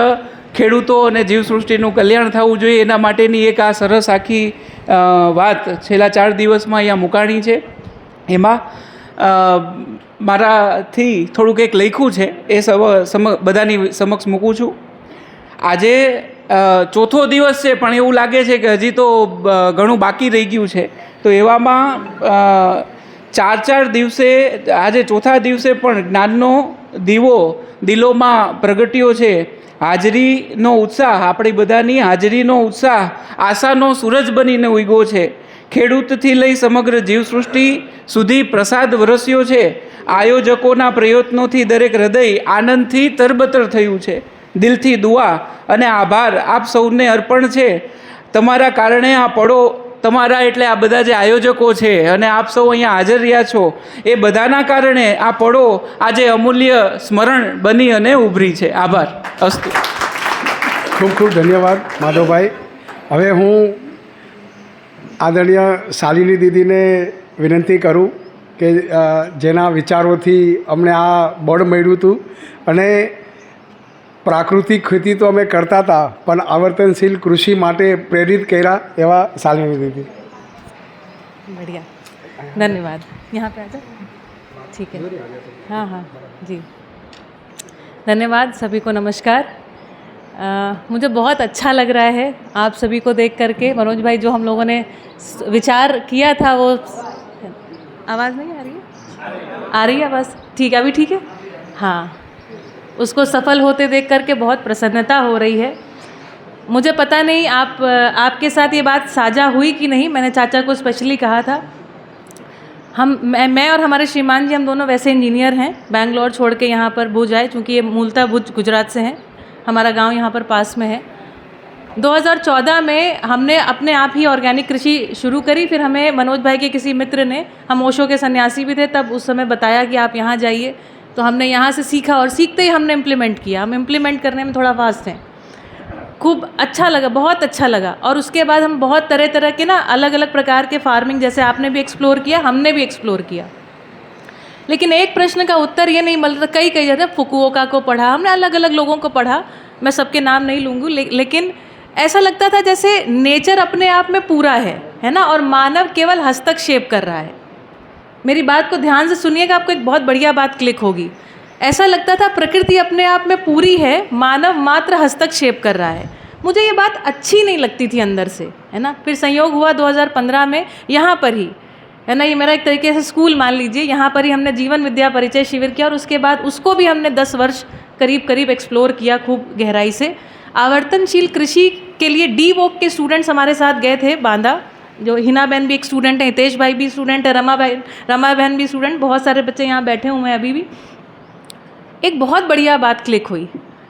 ખેડૂતો અને જીવસૃષ્ટિનું કલ્યાણ થવું જોઈએ, એના માટેની એક આ સરસ આખી વાત છેલ્લા 4 દિવસમાં અહીંયા મુકાણી છે। એમાં મારાથી થોડુંક એક લખ્યું છે એ બધાની સમક્ષ મૂકું છું। આજે 4થો દિવસ છે પણ એવું લાગે છે કે હજી તો ઘણું બાકી રહી ગયું છે। તો એવામાં 4 દિવસે આજે 4થા દિવસે પણ જ્ઞાનનો દીવો દિલોમાં પ્રગટ્યો છે। હાજરીનો ઉત્સાહ, આપણી બધાની હાજરીનો ઉત્સાહ આશાનો સૂરજ બનીને ઉગ્યો છે। ખેડૂતથી લઈ સમગ્ર જીવસૃષ્ટિ સુધી પ્રસાદ વરસ્યો છે। આયોજકોના પ્રયત્નોથી દરેક હૃદય આનંદથી તરબતર થયું છે। દિલથી દુઆ અને આભાર આપ સૌને અર્પણ છે। તમારા કારણે આ પળો, તમારા એટલે આ બધા જે આયોજકો છે અને આપ સૌ અહીંયા હાજર રહ્યા છો એ બધાના કારણે આ પળો આજે અમૂલ્ય સ્મરણ બની અને ઉભરી છે। આભાર અસ્તુ। ખૂબ ખૂબ ધન્યવાદ માધવભાઈ। હવે હું આદરણીય શાલિની દીદીને વિનંતી કરું કે જેના વિચારોથી અમને આ બળ મળ્યું હતું અને પ્રાકૃતિક ખેતી તો અમે કરતા હતા પણ આવર્તનશીલ કૃષિ માટે પ્રેરિત કર્યા એવા શાલિની દીદી। बढ़िया, धन्यवाद। यहाँ पे आ जाओ, ठीक है। हाँ हाँ जी, धन्यवाद। सभी को नमस्कार। मुझे बहुत अच्छा लग रहा है आप सभी को देख करके। मनोज भाई जो हम लोगों ने विचार किया था वो, आवाज़ नहीं आ रही है? आ रही है बस, ठीक है, अभी ठीक है। हाँ, उसको सफल होते देख करके बहुत प्रसन्नता हो रही है। मुझे पता नहीं आपके साथ ये बात साझा हुई कि नहीं, मैंने चाचा को स्पेशली कहा था। मैं और हमारे श्रीमान जी, हम दोनों वैसे इंजीनियर हैं। बैंगलोर छोड़ के यहाँ पर भुज आए, चूँकि ये मूलतः भुज गुजरात से हैं, हमारा गांव यहाँ पर पास में है। 2014 में हमने अपने आप ही ऑर्गेनिक कृषि शुरू करी। फिर हमें मनोज भाई के किसी मित्र ने, हम ओशो के सन्यासी भी थे तब, उस समय बताया कि आप यहाँ जाइए, तो हमने यहाँ से सीखा और सीखते ही हमने इम्प्लीमेंट किया। हम इम्प्लीमेंट करने में थोड़ा फास्ट हैं। खूब अच्छा लगा, बहुत अच्छा लगा। और उसके बाद हम बहुत तरह तरह के अलग अलग प्रकार के फार्मिंग, जैसे आपने भी एक्सप्लोर किया, हमने भी एक्सप्लोर किया। लेकिन एक प्रश्न का उत्तर ये नहीं मिल रहा। कई जैसे फुकुओका को पढ़ा हमने, अलग अलग लोगों को पढ़ा, मैं सबके नाम नहीं लूँगी, लेकिन ऐसा लगता था जैसे नेचर अपने आप में पूरा है ना, और मानव केवल हस्तक्षेप कर रहा है। मेरी बात को ध्यान से सुनिएगा, आपको एक बहुत बढ़िया बात क्लिक होगी। ऐसा लगता था प्रकृति अपने आप में पूरी है, मानव मात्र हस्तक्षेप कर रहा है। मुझे ये बात अच्छी नहीं लगती थी अंदर से, है ना। फिर संयोग हुआ 2015 में यहाँ पर ही, है ना, ये मेरा एक तरीके से स्कूल मान लीजिए, यहाँ पर ही हमने जीवन विद्या परिचय शिविर किया और उसके बाद उसको भी हमने 10 वर्ष करीब एक्सप्लोर किया खूब गहराई से। आवर्तनशील कृषि के लिए डी वोक के स्टूडेंट्स हमारे साथ गए थे बांदा, जो हिना बहन भी एक स्टूडेंट है, हितेश भाई भी स्टूडेंट है, रमा बहन भी स्टूडेंट, बहुत सारे बच्चे यहाँ बैठे हुए हैं अभी भी। एक बहुत बढ़िया बात क्लिक हुई,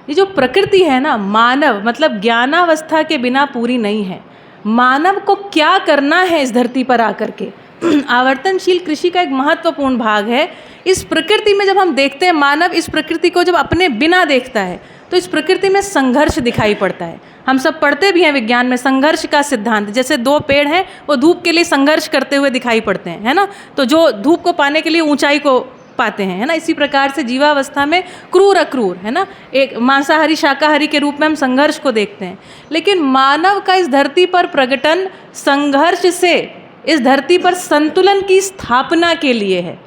ये जो प्रकृति है ना, मानव मतलब ज्ञानावस्था के बिना पूरी नहीं है। मानव को क्या करना है इस धरती पर आकर के, आवर्तनशील कृषि का एक महत्वपूर्ण भाग है। इस प्रकृति में जब हम देखते हैं, मानव इस प्रकृति को जब अपने बिना देखता है तो इस प्रकृति में संघर्ष दिखाई पड़ता है। हम सब पढ़ते भी हैं विज्ञान में संघर्ष का सिद्धांत, जैसे दो पेड़ हैं वो धूप के लिए संघर्ष करते हुए दिखाई पड़ते हैं, है ना। तो जो धूप को पाने के लिए ऊंचाई को पाते हैं, है ना। इसी प्रकार से जीवावस्था में क्रूर अक्रूर, है ना, एक मांसाहारी शाकाहारी के रूप में हम संघर्ष को देखते हैं। लेकिन मानव का इस धरती पर प्रकटन संघर्ष से इस धरती पर संतुलन की स्थापना के लिए है।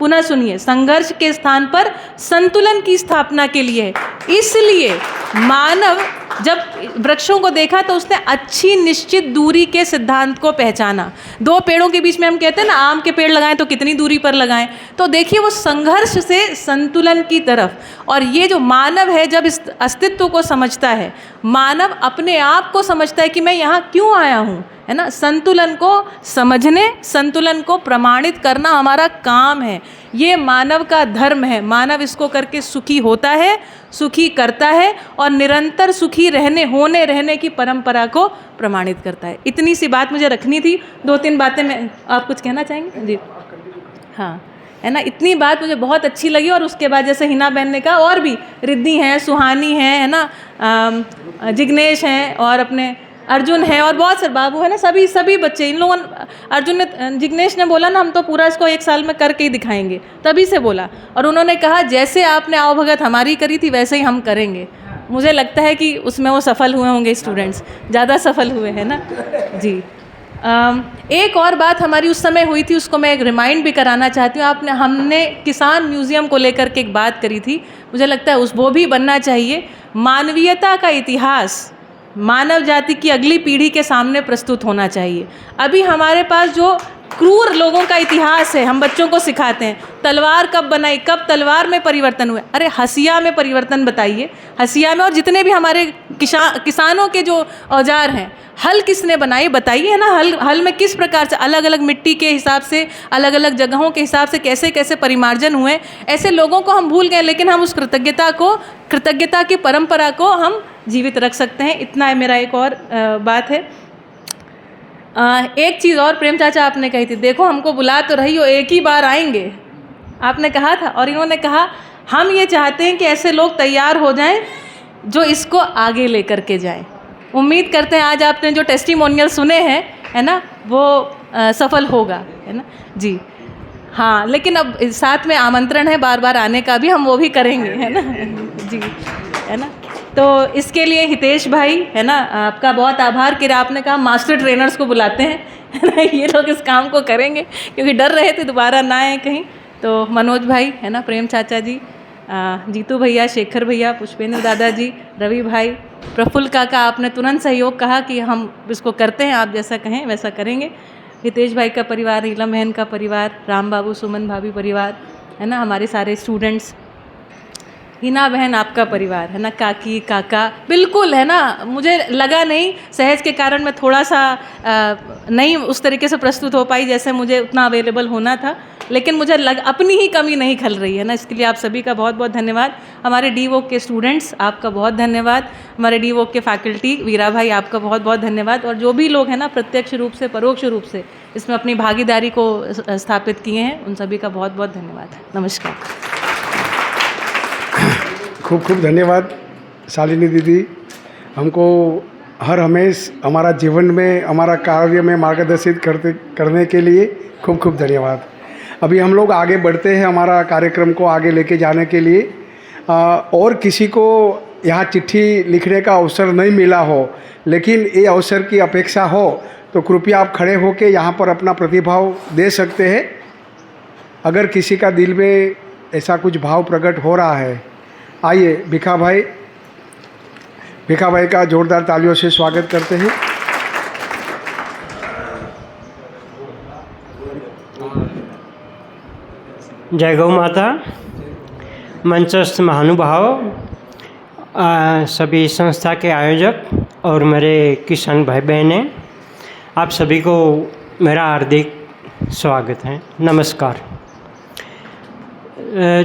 पुनः सुनिए, संघर्ष के स्थान पर संतुलन की स्थापना के लिए है। इसलिए मानव जब वृक्षों को देखा तो उसने अच्छी निश्चित दूरी के सिद्धांत को पहचाना। दो पेड़ों के बीच में हम कहते हैं ना, आम के पेड़ लगाएं तो कितनी दूरी पर लगाएं, तो देखिए वो संघर्ष से संतुलन की तरफ। और ये जो मानव है जब इस अस्तित्व को समझता है, मानव अपने आप को समझता है कि मैं यहाँ क्यों आया हूँ, है ना। संतुलन को समझने, संतुलन को प्रमाणित करना हमारा काम है। ये मानव का धर्म है। मानव इसको करके सुखी होता है, सुखी करता है और निरंतर सुखी रहने की परंपरा को प्रमाणित करता है। इतनी सी बात मुझे रखनी थी। 2-3 बातें मैं, आप कुछ कहना चाहेंगे जी? हाँ, है ना, इतनी बात मुझे बहुत अच्छी लगी। और उसके बाद जैसे हिना बहन ने कहा, और भी रिद्धि हैं, सुहानी हैं, है ना, जिग्नेश हैं और अपने अर्जुन है और बहुत सारे बाबू है ना, सभी बच्चे। इन लोगों, अर्जुन ने, जिग्नेश ने बोला ना हम तो पूरा इसको 1 साल में करके ही दिखाएंगे, तभी से बोला। और उन्होंने कहा जैसे आपने आओ भगत हमारी करी थी वैसे ही हम करेंगे। मुझे लगता है कि उसमें वो सफल हुए होंगे, स्टूडेंट्स ज़्यादा सफल हुए हैं ना जी। एक और बात हमारी उस समय हुई थी, उसको मैं एक रिमाइंड भी कराना चाहती हूँ। हमने किसान म्यूज़ियम को लेकर के एक बात करी थी, मुझे लगता है वो भी बनना चाहिए। मानवीयता का इतिहास मानव जाति की अगली पीढ़ी के सामने प्रस्तुत होना चाहिए। अभी हमारे पास जो क्रूर लोगों का इतिहास है हम बच्चों को सिखाते हैं। तलवार कब बनाई, कब तलवार में परिवर्तन हुए, अरे हसिया में परिवर्तन बताइए, हसिया में। और जितने भी हमारे किसानों के जो औजार हैं, हल किसने बनाए बताइए, है ना। हल में किस प्रकार से अलग अलग मिट्टी के हिसाब से, अलग अलग जगहों के हिसाब से कैसे कैसे परिमार्जन हुए। ऐसे लोगों को हम भूल गए, लेकिन हम उस कृतज्ञता की परंपरा को हम जीवित रख सकते हैं। इतना है मेरा। एक और बात है, एक चीज़ और प्रेम चाचा आपने कही थी, देखो हमको बुला तो रही हो, एक ही बार आएंगे, आपने कहा था। और इन्होंने कहा हम ये चाहते हैं कि ऐसे लोग तैयार हो जाएं जो इसको आगे लेकर के जाएं। उम्मीद करते हैं आज आपने जो टेस्टिमोनियल सुने हैं, है ना, वो सफल होगा, है ना जी। हाँ, लेकिन अब साथ में आमंत्रण है बार बार आने का भी, हम वो भी करेंगे, है ना जी, है ना। तो इसके लिए हितेश भाई, है ना, आपका बहुत आभार कि आपने कहा मास्टर ट्रेनर्स को बुलाते हैं, है ना, ये लोग इस काम को करेंगे, क्योंकि डर रहे थे दोबारा ना आए कहीं। तो मनोज भाई, है ना, प्रेम चाचा जी, जीतू भैया, शेखर भैया, पुष्पेंद्र दादाजी, रवि भाई, प्रफुल्ल काका, आपने तुरंत सहयोग कहा कि हम इसको करते हैं, आप जैसा कहें वैसा करेंगे। हितेश भाई का परिवार, नीलम बहन का परिवार, राम बाबू, सुमन भाभी परिवार, है ना, हमारे सारे स्टूडेंट्स, हिना बहन आपका परिवार, है ना, काकी काका, बिल्कुल, है ना। मुझे लगा नहीं, सहज के कारण मैं थोड़ा सा नहीं उस तरीके से प्रस्तुत हो पाई जैसे मुझे उतना अवेलेबल होना था, लेकिन मुझे अपनी ही कमी नहीं खल रही है ना। इसके लिए आप सभी का बहुत बहुत धन्यवाद। हमारे डी.वोक के स्टूडेंट्स, आपका बहुत धन्यवाद। हमारे डी.वोक के फैकल्टी, वीरा भाई, आपका बहुत बहुत धन्यवाद। और जो भी लोग हैं ना प्रत्यक्ष रूप से, परोक्ष रूप से इसमें अपनी भागीदारी को स्थापित किए हैं, उन सभी का बहुत बहुत धन्यवाद। नमस्कार। खूब खूब धन्यवाद शालिनी दीदी, हमको हर हमेश हमारा जीवन में, हमारा कार्य में मार्गदर्शित करने के लिए खूब खूब धन्यवाद। अभी हम लोग आगे बढ़ते हैं हमारा कार्यक्रम को आगे लेके जाने के लिए। और किसी को यहाँ चिट्ठी लिखने का अवसर नहीं मिला हो, लेकिन ये अवसर की अपेक्षा हो, तो कृपया आप खड़े होकर यहाँ पर अपना प्रतिभाव दे सकते हैं। अगर किसी का दिल में ऐसा कुछ भाव प्रकट हो रहा है, आइए भिखा भाई का जोरदार तालियों से स्वागत करते हैं। जय गौ माता। मंचस्थ महानुभाव, सभी संस्था के आयोजक और मेरे किसान भाई बहनें, आप सभी को मेरा हार्दिक स्वागत है, नमस्कार।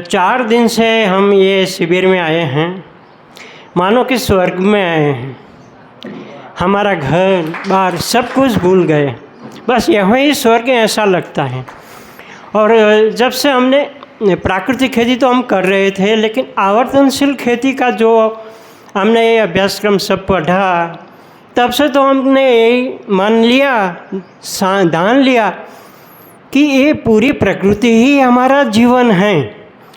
4 दिन से हम ये शिविर में आए हैं, मानो कि स्वर्ग में आए हैं। हमारा घर बार सब कुछ भूल गए, बस यहीं स्वर्ग ऐसा लगता है। और जब से हमने प्राकृतिक खेती तो हम कर रहे थे, लेकिन आवर्तनशील खेती का जो हमने ये अभ्यासक्रम सब पढ़ा, तब से तो हमने यही मान लिया, ध्यान लिया कि ये पूरी प्रकृति ही हमारा जीवन है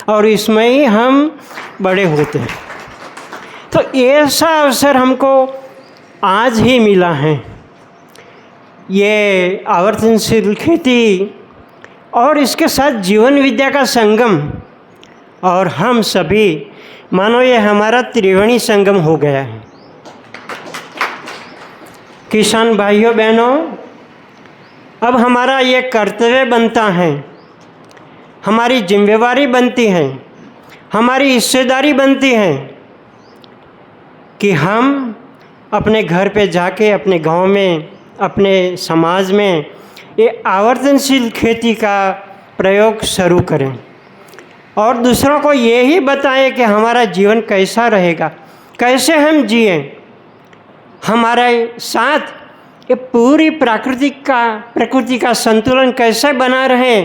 और इसमें ही हम बड़े होते हैं। तो ऐसा अवसर हमको आज ही मिला है। ये आवर्तनशील खेती और इसके साथ जीवन विद्या का संगम, और हम सभी मानो ये हमारा त्रिवेणी संगम हो गया है। किसान भाइयों बहनों, अब हमारा ये कर्तव्य बनता है, हमारी जिम्मेवारी बनती है, हमारी हिस्सेदारी बनती है कि हम अपने घर पे जाके, अपने गांव में, अपने समाज में ये आवर्तनशील खेती का प्रयोग शुरू करें और दूसरों को ये ही बताएं कि हमारा जीवन कैसा रहेगा, कैसे हम जिए, हमारे साथ ये पूरी प्रकृति का संतुलन कैसे बना रहे,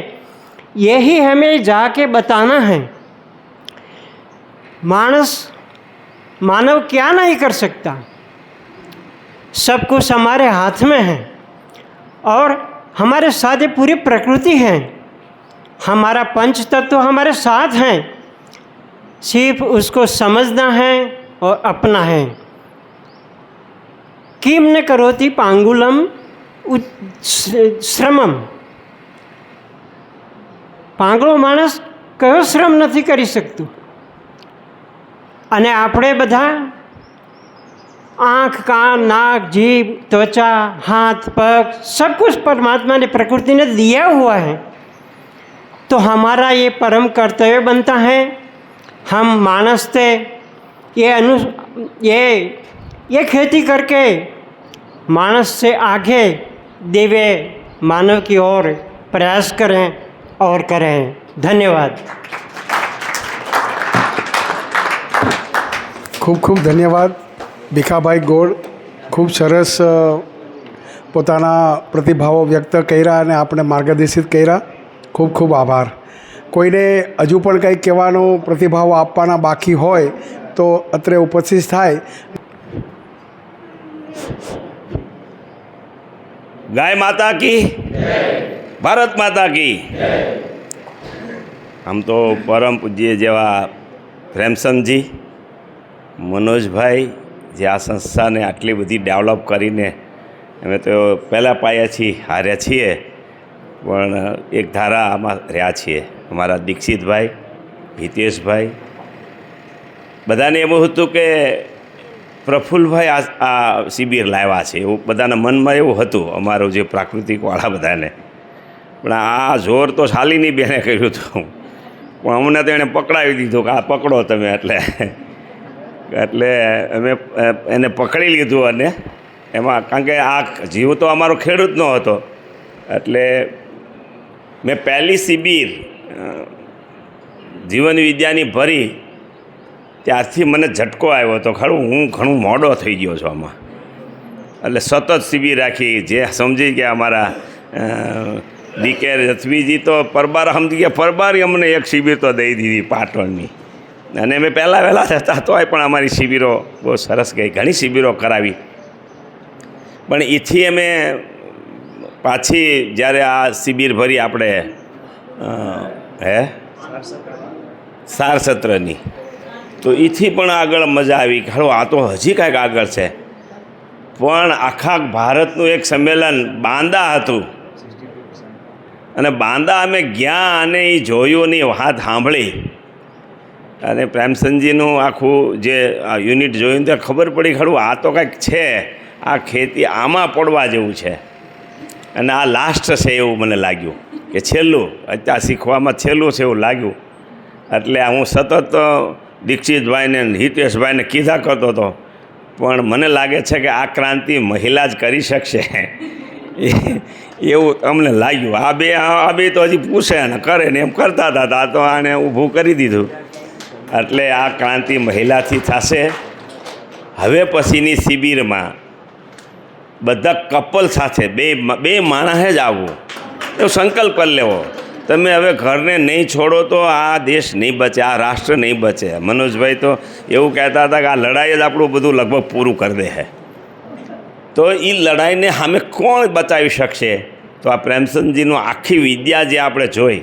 यही हमें जाके बताना है। मानव क्या नहीं कर सकता, सब कुछ हमारे हाथ में है और हमारे साथ ये पूरी प्रकृति है, हमारा पंच तत्व हमारे साथ हैं, सिर्फ उसको समझना है और अपना है। किम न करोति पांगुलम श्रमम, પાંગળો માણસ કયો શ્રમ નથી કરી શકતું, અને આપણે બધા आँख कान नाक जीभ त्वचा हाथ पग सब कुछ परमात्मा ने प्रकृति ने दिया हुआ है। तो हमारा ये परम कर्तव्य बनता है, हम मानस थे ये खेती करके मानस से आगे दिव्य मानव की ओर प्रयास करें और करें। धन्यवाद। ખૂબ ખૂબ ધન્યવાદ ભીખાભાઈ ગોળ, ખૂબ સરસ પોતાના પ્રતિભાવો વ્યક્ત કર્યા અને આપણે માર્ગદર્શિત કર્યા. ખૂબ ખૂબ આભાર. કોઈને હજુ પણ કંઈક કહેવાનો, પ્રતિભાવો આપવાના બાકી હોય તો અત્રે ઉપસ્થિત થાય. गाय माता की, भारत माता की। हम तो परम पूज्य जेवा प्रेमचंद जी, मनोज भाई जे आ संस्था ने आटली बधी डेवलप करीने अमे तो पहला पायाथी हार्या छीए पण एक धारा आमां रह्या छीए। अमारा दीक्षित भाई, हितेश भाई बधाने एवुं हतुं के प्रफुल्ल भाई आ शिबिर लाव्या छे एवुं बधाना मनमा एवुं हतुं, अमारो जे प्राकृतिकवाळा बधाने। पण आ जोर तो शालिनी बेने कर्युं हतुं, पण अમને તો એણે પકડાવી દીધું કે આ પકડો તમે, એટલે અમે એને પકડી લીધું અને એમાં કારણ કે આ જીવ તો અમારો ખેડૂત નો હતો એટલે મેં પહેલી શિબિર જીવન વિદ્યાની ભરી ત્યારથી મને ઝટકો આવ્યો હતો. ખરું હું ઘણું મોડો થઈ ગયો છું આમાં, એટલે સતત શિબિર રાખી. જે સમજી ગયા અમારા ડીકે રથવીજી તો પરબાર સમજી ગયા, પરબારી અમને એક શિબિર તો દઈ દીધી પાટણની, અને અમે પહેલાં વહેલા થતા તોય પણ અમારી શિબિરો બહુ સરસ ગઈ. ઘણી શિબિરો કરાવી, પણ એથી અમે પાછી જ્યારે આ શિબિર ભરી આપણે સાર સત્રની, તો એથી પણ આગળ મજા આવી. ખરું આ તો હજી કાંઈક આગળ છે, પણ આખા ભારતનું એક સંમેલન બાંદા હતું અને બાંદા અમે ગયા અને એ જોયું ને વાત સાંભળી અને પ્રેમચંદજીનું આખું જે યુનિટ જોયું ત્યાં ખબર પડી ખરું આ તો કંઈક છે, આ ખેતી આમાં પડવા જેવું છે. અને આ લાસ્ટ છે એવું મને લાગ્યું કે છેલ્લું અત્યારે શીખવામાં છેલ્લું છે એવું લાગ્યું. એટલે હું સતત દીક્ષિતભાઈને હિતેશભાઈને કીધા કરતો હતો, પણ મને લાગે છે કે આ ક્રાંતિ મહિલા જ કરી શકશે એવું અમને લાગ્યું. આ બે તો હજી પૂછે ને કરે ને એમ કરતા હતા, આ તો આને ઊભું કરી દીધું. એટલે આ ક્રાંતિ મહિલાથી થશે. હવે પછીની શિબિરમાં બધા કપલ સાથે બે માણસે જ આવવું, એવો સંકલ્પ કરી લેવો તમે હવે ઘરને નહીં છોડો તો આ દેશ નહીં બચે, આ રાષ્ટ્ર નહીં બચે. મનોજભાઈ તો એવું કહેતા હતા કે આ લડાઈ જ આપણું બધું લગભગ પૂરું કરી દે છે. તો એ લડાઈને સામે કોણ બચાવી શકશે? તો આ પ્રેમચંદજીનું આખી વિદ્યા જે આપણે જોઈ,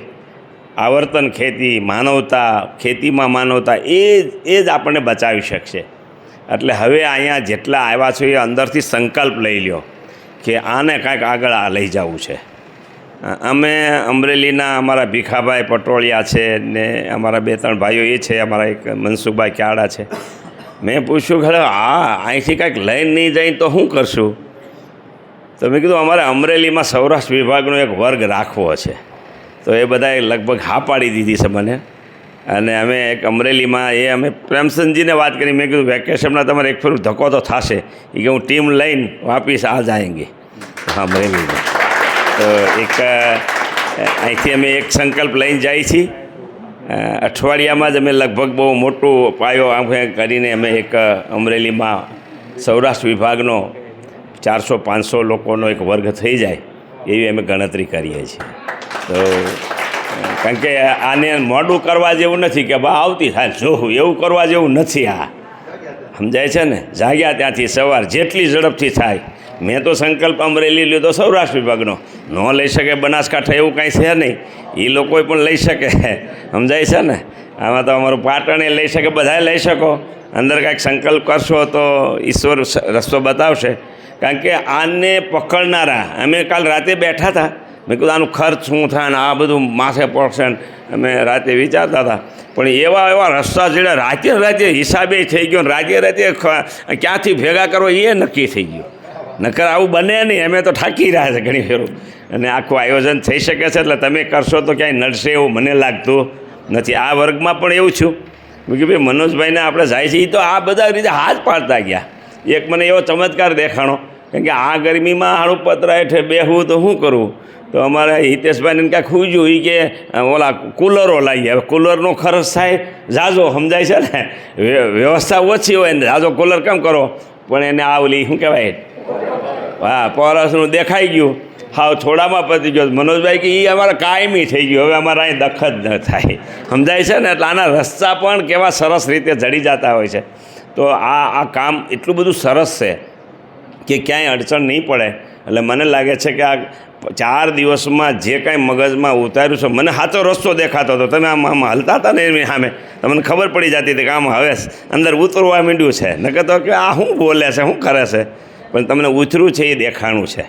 આવર્તન ખેતી, માનવતા, ખેતીમાં માનવતા, એ જ આપણને બચાવી શકશે. એટલે હવે અહીંયા જેટલા આવ્યા છો એ અંદરથી સંકલ્પ લઈ લ્યો કે આને કાંઈક આગળ આ લઈ જવું છે. અમે અમરેલીના અમારા ભીખાભાઈ પટોળિયા છે ને અમારા 2-3 ભાઈઓ એ છે, અમારા એક મનસુખભાઈ ક્યાડા છે. મેં પૂછ્યું કે અહીંથી કાંઈક લઈને નહીં જાય તો શું કરશું? તો મેં કીધું અમારે અમરેલીમાં સૌરાષ્ટ્ર વિભાગનો એક વર્ગ રાખવો છે. તો એ બધાએ લગભગ હા પાડી દીધી છે મને. અને અમે એક અમરેલીમાં અમે પ્રેમચંદજીને વાત કરી. મેં કીધું વેકેશનમાં તમારે એક ફેરું ધક્કો તો થશે. એ કે હું ટીમ લઈને વાપીસ આ જાયંગે અમરેલીમાં. તો એક અહીંથી અમે એક સંકલ્પ લઈને જઈએ છીએ. અઠવાડિયામાં જ અમે લગભગ બહુ મોટું પાયો કરીને અમે એક અમરેલીમાં સૌરાષ્ટ્ર વિભાગનો 400-500 લોકોનો એક વર્ગ થઈ જાય એવી અમે ગણતરી કરીએ છીએ. તો કારણ કે આને મોડું કરવા જેવું નથી કે બા આવતી થાય જોવું, એવું કરવા જેવું નથી. આ સમજાય છે ને? જાગ્યા ત્યાંથી સવાર જેટલી ઝડપથી થાય. મેં તો સંકલ્પ અમરેલી લીધો સૌરાષ્ટ્ર વિભાગનો, ન લઈ શકે બનાસકાંઠા એવું કાંઈ છે નહીં. એ લોકો પણ લઈ શકે, સમજાય છે ને? આમાં તો અમારું પાટણ એ લઈ શકે, બધાએ લઈ શકો. અંદર કાંઈક સંકલ્પ કરશો તો ઈશ્વર રસ્તો બતાવશે. કારણ કે આને પકડનારા, અમે કાલ રાતે બેઠા હતા, મેં કીધું આનું ખર્ચ શું થાય ને આ બધું માથે પડશે. અમે રાતે વિચારતા હતા, પણ એવા રસ્તા જેડા રાતે હિસાબે થઈ ગયો. રાતે ક્યાંથી ભેગા કરો એ નક્કી થઈ ગયું. નકર આવું બને નહીં. અમે તો થાકી રહ્યા છે ઘણી ફેરું. અને આખું આયોજન થઈ શકે છે. એટલે તમે કરશો તો ક્યાંય નડશે એવું મને લાગતું નથી. આ વર્ગમાં પણ એવું છું. મેં કીધું ભાઈ મનોજભાઈને આપણે જાય છે એ તો આ બધા રીતે હાથ પાડતા ગયા. એક મને એવો ચમત્કાર દેખાણો, કારણ કે આ ગરમીમાં હાડું પતરા હેઠે બેહવું તો શું કરવું? તો અમારા હિતેશભાઈને ક્યાંક ખૂજ્યું એ કે ઓલા કુલરો લાવીએ. હવે કુલરનો ખર્ચ થાય ઝાઝો, સમજાય છે ને? વ્યવસ્થા ઓછી હોય ને ઝાઝો કુલર કેમ કરો? પણ એને આ ઓલી શું કહેવાય, હા, પોરસનું દેખાઈ ગયું, હાવ થોડામાં પતી ગયો. મનોજભાઈ કે એ અમારા કાયમી થઈ ગયું, હવે અમારા અહીં દખ જ ન થાય. સમજાય છે ને? એટલે આના રસ્તા પણ કેવા સરસ રીતે જડી જતા હોય છે. તો આ કામ એટલું બધું સરસ છે કે ક્યાંય અડચણ નહીં પડે. એટલે મને લાગે છે કે આ 4 દિવસમાં જે કાંઈ મગજમાં ઉતાર્યું છે, મને સાચો રસ્તો દેખાતો હતો. તમે આમ હલતા હતા ને એની સામે તમને ખબર પડી જતી હતી કે આમ હવે અંદર ઉતરવા માંડ્યું છે. નકર તો કે આ શું બોલે છે, શું કરે છે? પણ તમને ઉતર્યું છે એ દેખાણું છે.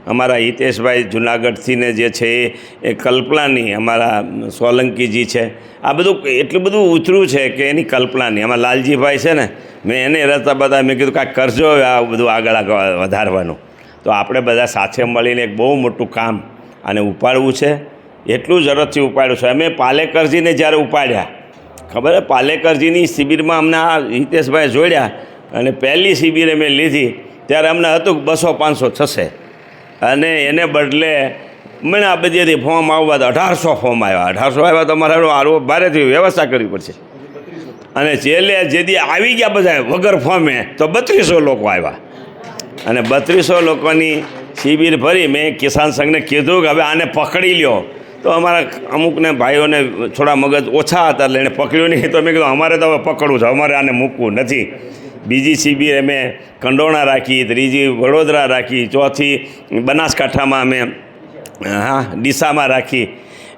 અમારા હિતેશભાઈ જુનાગઢથી ને જે છે એ કલ્પનાની, અમારા સોલંકીજી છે, આ બધું એટલું બધું ઉતર્યું છે કે એની કલ્પનાની. અમારા લાલજીભાઈ છે ને, મેં એને રસ્તા બધા મેં કીધું કાંઈક કરજો આ બધું આગળ વધારવાનું. તો આપણે બધા સાથે મળીને એક બહુ મોટું કામ આને ઉપાડવું છે. એટલું ઝડપથી ઉપાડ્યું છે. અમે પાલેકરજીને જ્યારે ઉપાડ્યા, ખબર છે, પાલેકરજીની શિબિરમાં અમને આ હિતેશભાઈ જોડ્યા અને પહેલી શિબિર અમે લીધી ત્યારે અમને હતું 200-500 થશે. અને એને બદલે મને આ બધીથી ફોર્મ આવવા તો 1800 ફોર્મ આવ્યા. 1800 આવ્યા તો અમારે ભારેથી વ્યવસ્થા કરવી પડશે. અને જેથી આવી ગયા બધા વગર ફોર્મે તો 3200 લોકો આવ્યા. અને 3200 લોકોની શિબિર ભરી. મેં કિસાન સંઘને કીધું કે હવે આને પકડી લ્યો. તો અમારા અમુકને ભાઈઓને થોડા મગજ ઓછા હતા એટલે એને પકડ્યું નહીં. તો મેં કીધું અમારે તો હવે પકડવું છે, અમારે આને મૂકવું નથી. બીજી શિબિર અમે કંડોણા રાખી, ત્રીજી વડોદરા રાખી, ચોથી બનાસકાંઠામાં અમે ડીસામાં રાખી.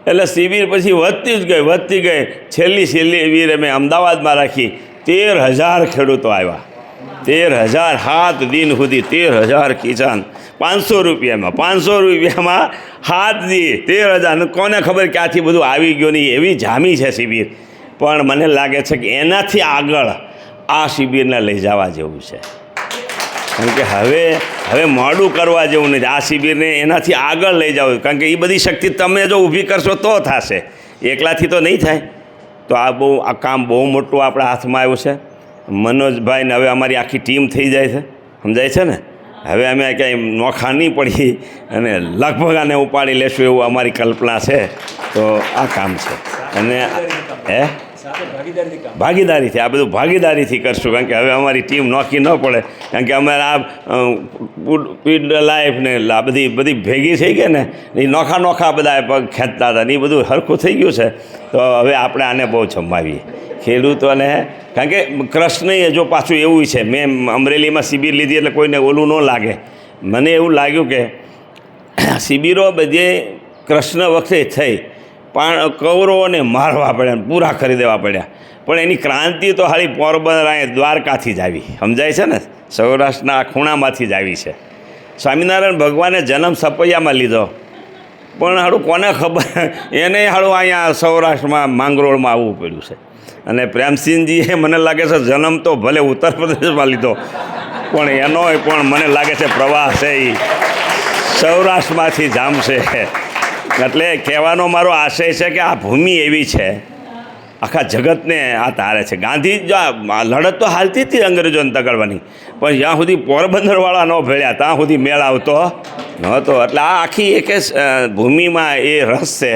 એટલે શિબિર પછી વધતી ગઈ. છેલ્લી શિબિર અમે અમદાવાદમાં રાખી. 13,000 ખેડૂતો આવ્યા. 13,000 7 દિન સુધી 13,000 કિસાન. 500 રૂપિયામાં 7 દી 13,000. કોને ખબર ક્યાંથી બધું આવી ગયું નહીં, એવી જામી છે શિબિર. પણ મને લાગે છે કે એનાથી આગળ આ શિબિરને લઈ જવા જેવું છે. કારણ કે હવે મોડું કરવા જેવું નથી. આ શિબિરને એનાથી આગળ લઈ જાવ. કારણ કે એ બધી શક્તિ તમે જો ઊભી કરશો તો થશે, એકલાથી તો નહીં થાય. તો આ કામ બહુ મોટું આપણા હાથમાં આવ્યું છે. મનોજભાઈને હવે અમારી આખી ટીમ થઈ જાય છે, સમજાય છે ને? હવે અમે ક્યાંય નોખા નહીં પડી અને લગભગ આને ઉપાડી લેશું એવું અમારી કલ્પના છે. તો આ કામ છે. અને ભાગીદારીથી આ બધું ભાગીદારીથી કરશું, કારણ કે હવે અમારી ટીમ નોખી ન પડે, કારણ કે અમારે આ પીડ લાઈફ ને આ બધી ભેગી થઈ ગઈ ને, એ નોખા બધા પગ ખેંચતા હતા ને એ બધું સરખું થઈ ગયું છે. તો હવે આપણે આને બહુ જમાવીએ ખેડૂતોને, કારણ કે કૃષ્ણએ જો પાછું એવું છે, મેં અમરેલીમાં શિબિર લીધી એટલે કોઈને ઓલું ન લાગે. મને એવું લાગ્યું કે શિબિરો બધે કૃષ્ણ વખતે થઈ, પણ કૌરવોને મારવા પડ્યા, પૂરા કરી દેવા પડ્યા, પણ એની ક્રાંતિ તો હાલી પોરબંદર અહીંયા દ્વારકાથી જ આવી, સમજાય છે ને, સૌરાષ્ટ્રના ખૂણામાંથી જ આવી છે. સ્વામિનારાયણ ભગવાને જન્મ સપૈયામાં લીધો, પણ હાડું કોને ખબર, એને હાડું અહીંયા સૌરાષ્ટ્રમાં માંગરોળમાં આવવું પડ્યું છે. અને પ્રેમસિંહજીએ મને લાગે છે જન્મ તો ભલે ઉત્તર પ્રદેશમાં લીધો, પણ એનો પણ મને લાગે છે પ્રવાહ છે એ સૌરાષ્ટ્રમાંથી જામશે. એટલે કહેવાનો મારો આશય છે કે આ ભૂમિ એવી છે, આખા જગતને આ તારે છે. ગાંધી લડત તો હાલતી હતી અંગ્રેજોને તગડવાની, પણ જ્યાં સુધી પોરબંદરવાળા ન ભેળ્યા ત્યાં સુધી મેળ આવતો નહોતો. એટલે આ આખી એક ભૂમિમાં એ રસ છે,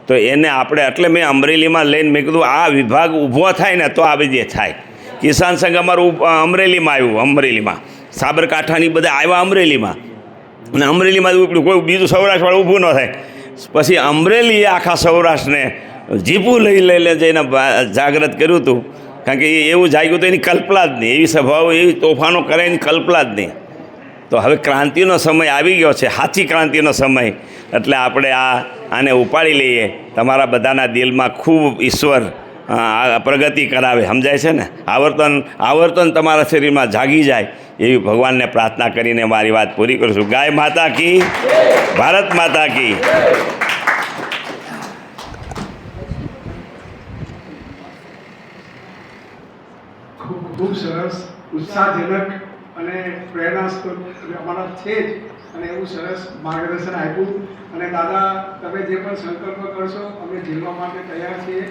તો એને આપણે, એટલે મેં અમરેલીમાં લઈને મેં કીધું આ વિભાગ ઊભો થાય ને તો આ બધી થાય. કિસાન સંઘ અમારું અમરેલીમાં આવ્યું, અમરેલીમાં સાબરકાંઠાની બધા આવ્યા અમરેલીમાં, અને અમરેલીમાં જ ઉપડ્યું, કોઈ બીજું સૌરાષ્ટ્રવાળું ઊભું ન થાય. પછી અમરેલીએ આખા સૌરાષ્ટ્રને જીપું લઈને જઈને જાગૃત કર્યું હતું, કારણ કે એવું જાગ્યું તો એની કલ્પના જ નહીં, એવી સભાઓ એવી તોફાનો કરે એની કલ્પના જ નહીં. તો હવે ક્રાંતિનો સમય આવી ગયો છે, સાચી ક્રાંતિનો સમય, એટલે આપણે આને ઉપાડી લઈએ. તમારા બધાના દિલમાં ખૂબ ઈશ્વર પ્રગતિ કરાવે, સમજાય છે ને, આવર્તન તમારા શરીરમાં જાગી જાય એવી ભગવાનને પ્રાર્થના કરીને મારી વાત પૂરી કરું છું. ગાય માતા કી, ભારત માતા કી. ખૂબ સરસ, ઉત્સાહજનક અને પ્રેરણાસ્પદ અમારા છે જ, અને એવું સરસ માર્ગદર્શન આપ્યું. અને દાદા, તમે જે પણ સંકલ્પ કરશો અમે ઝીલવા માટે તૈયાર છીએ,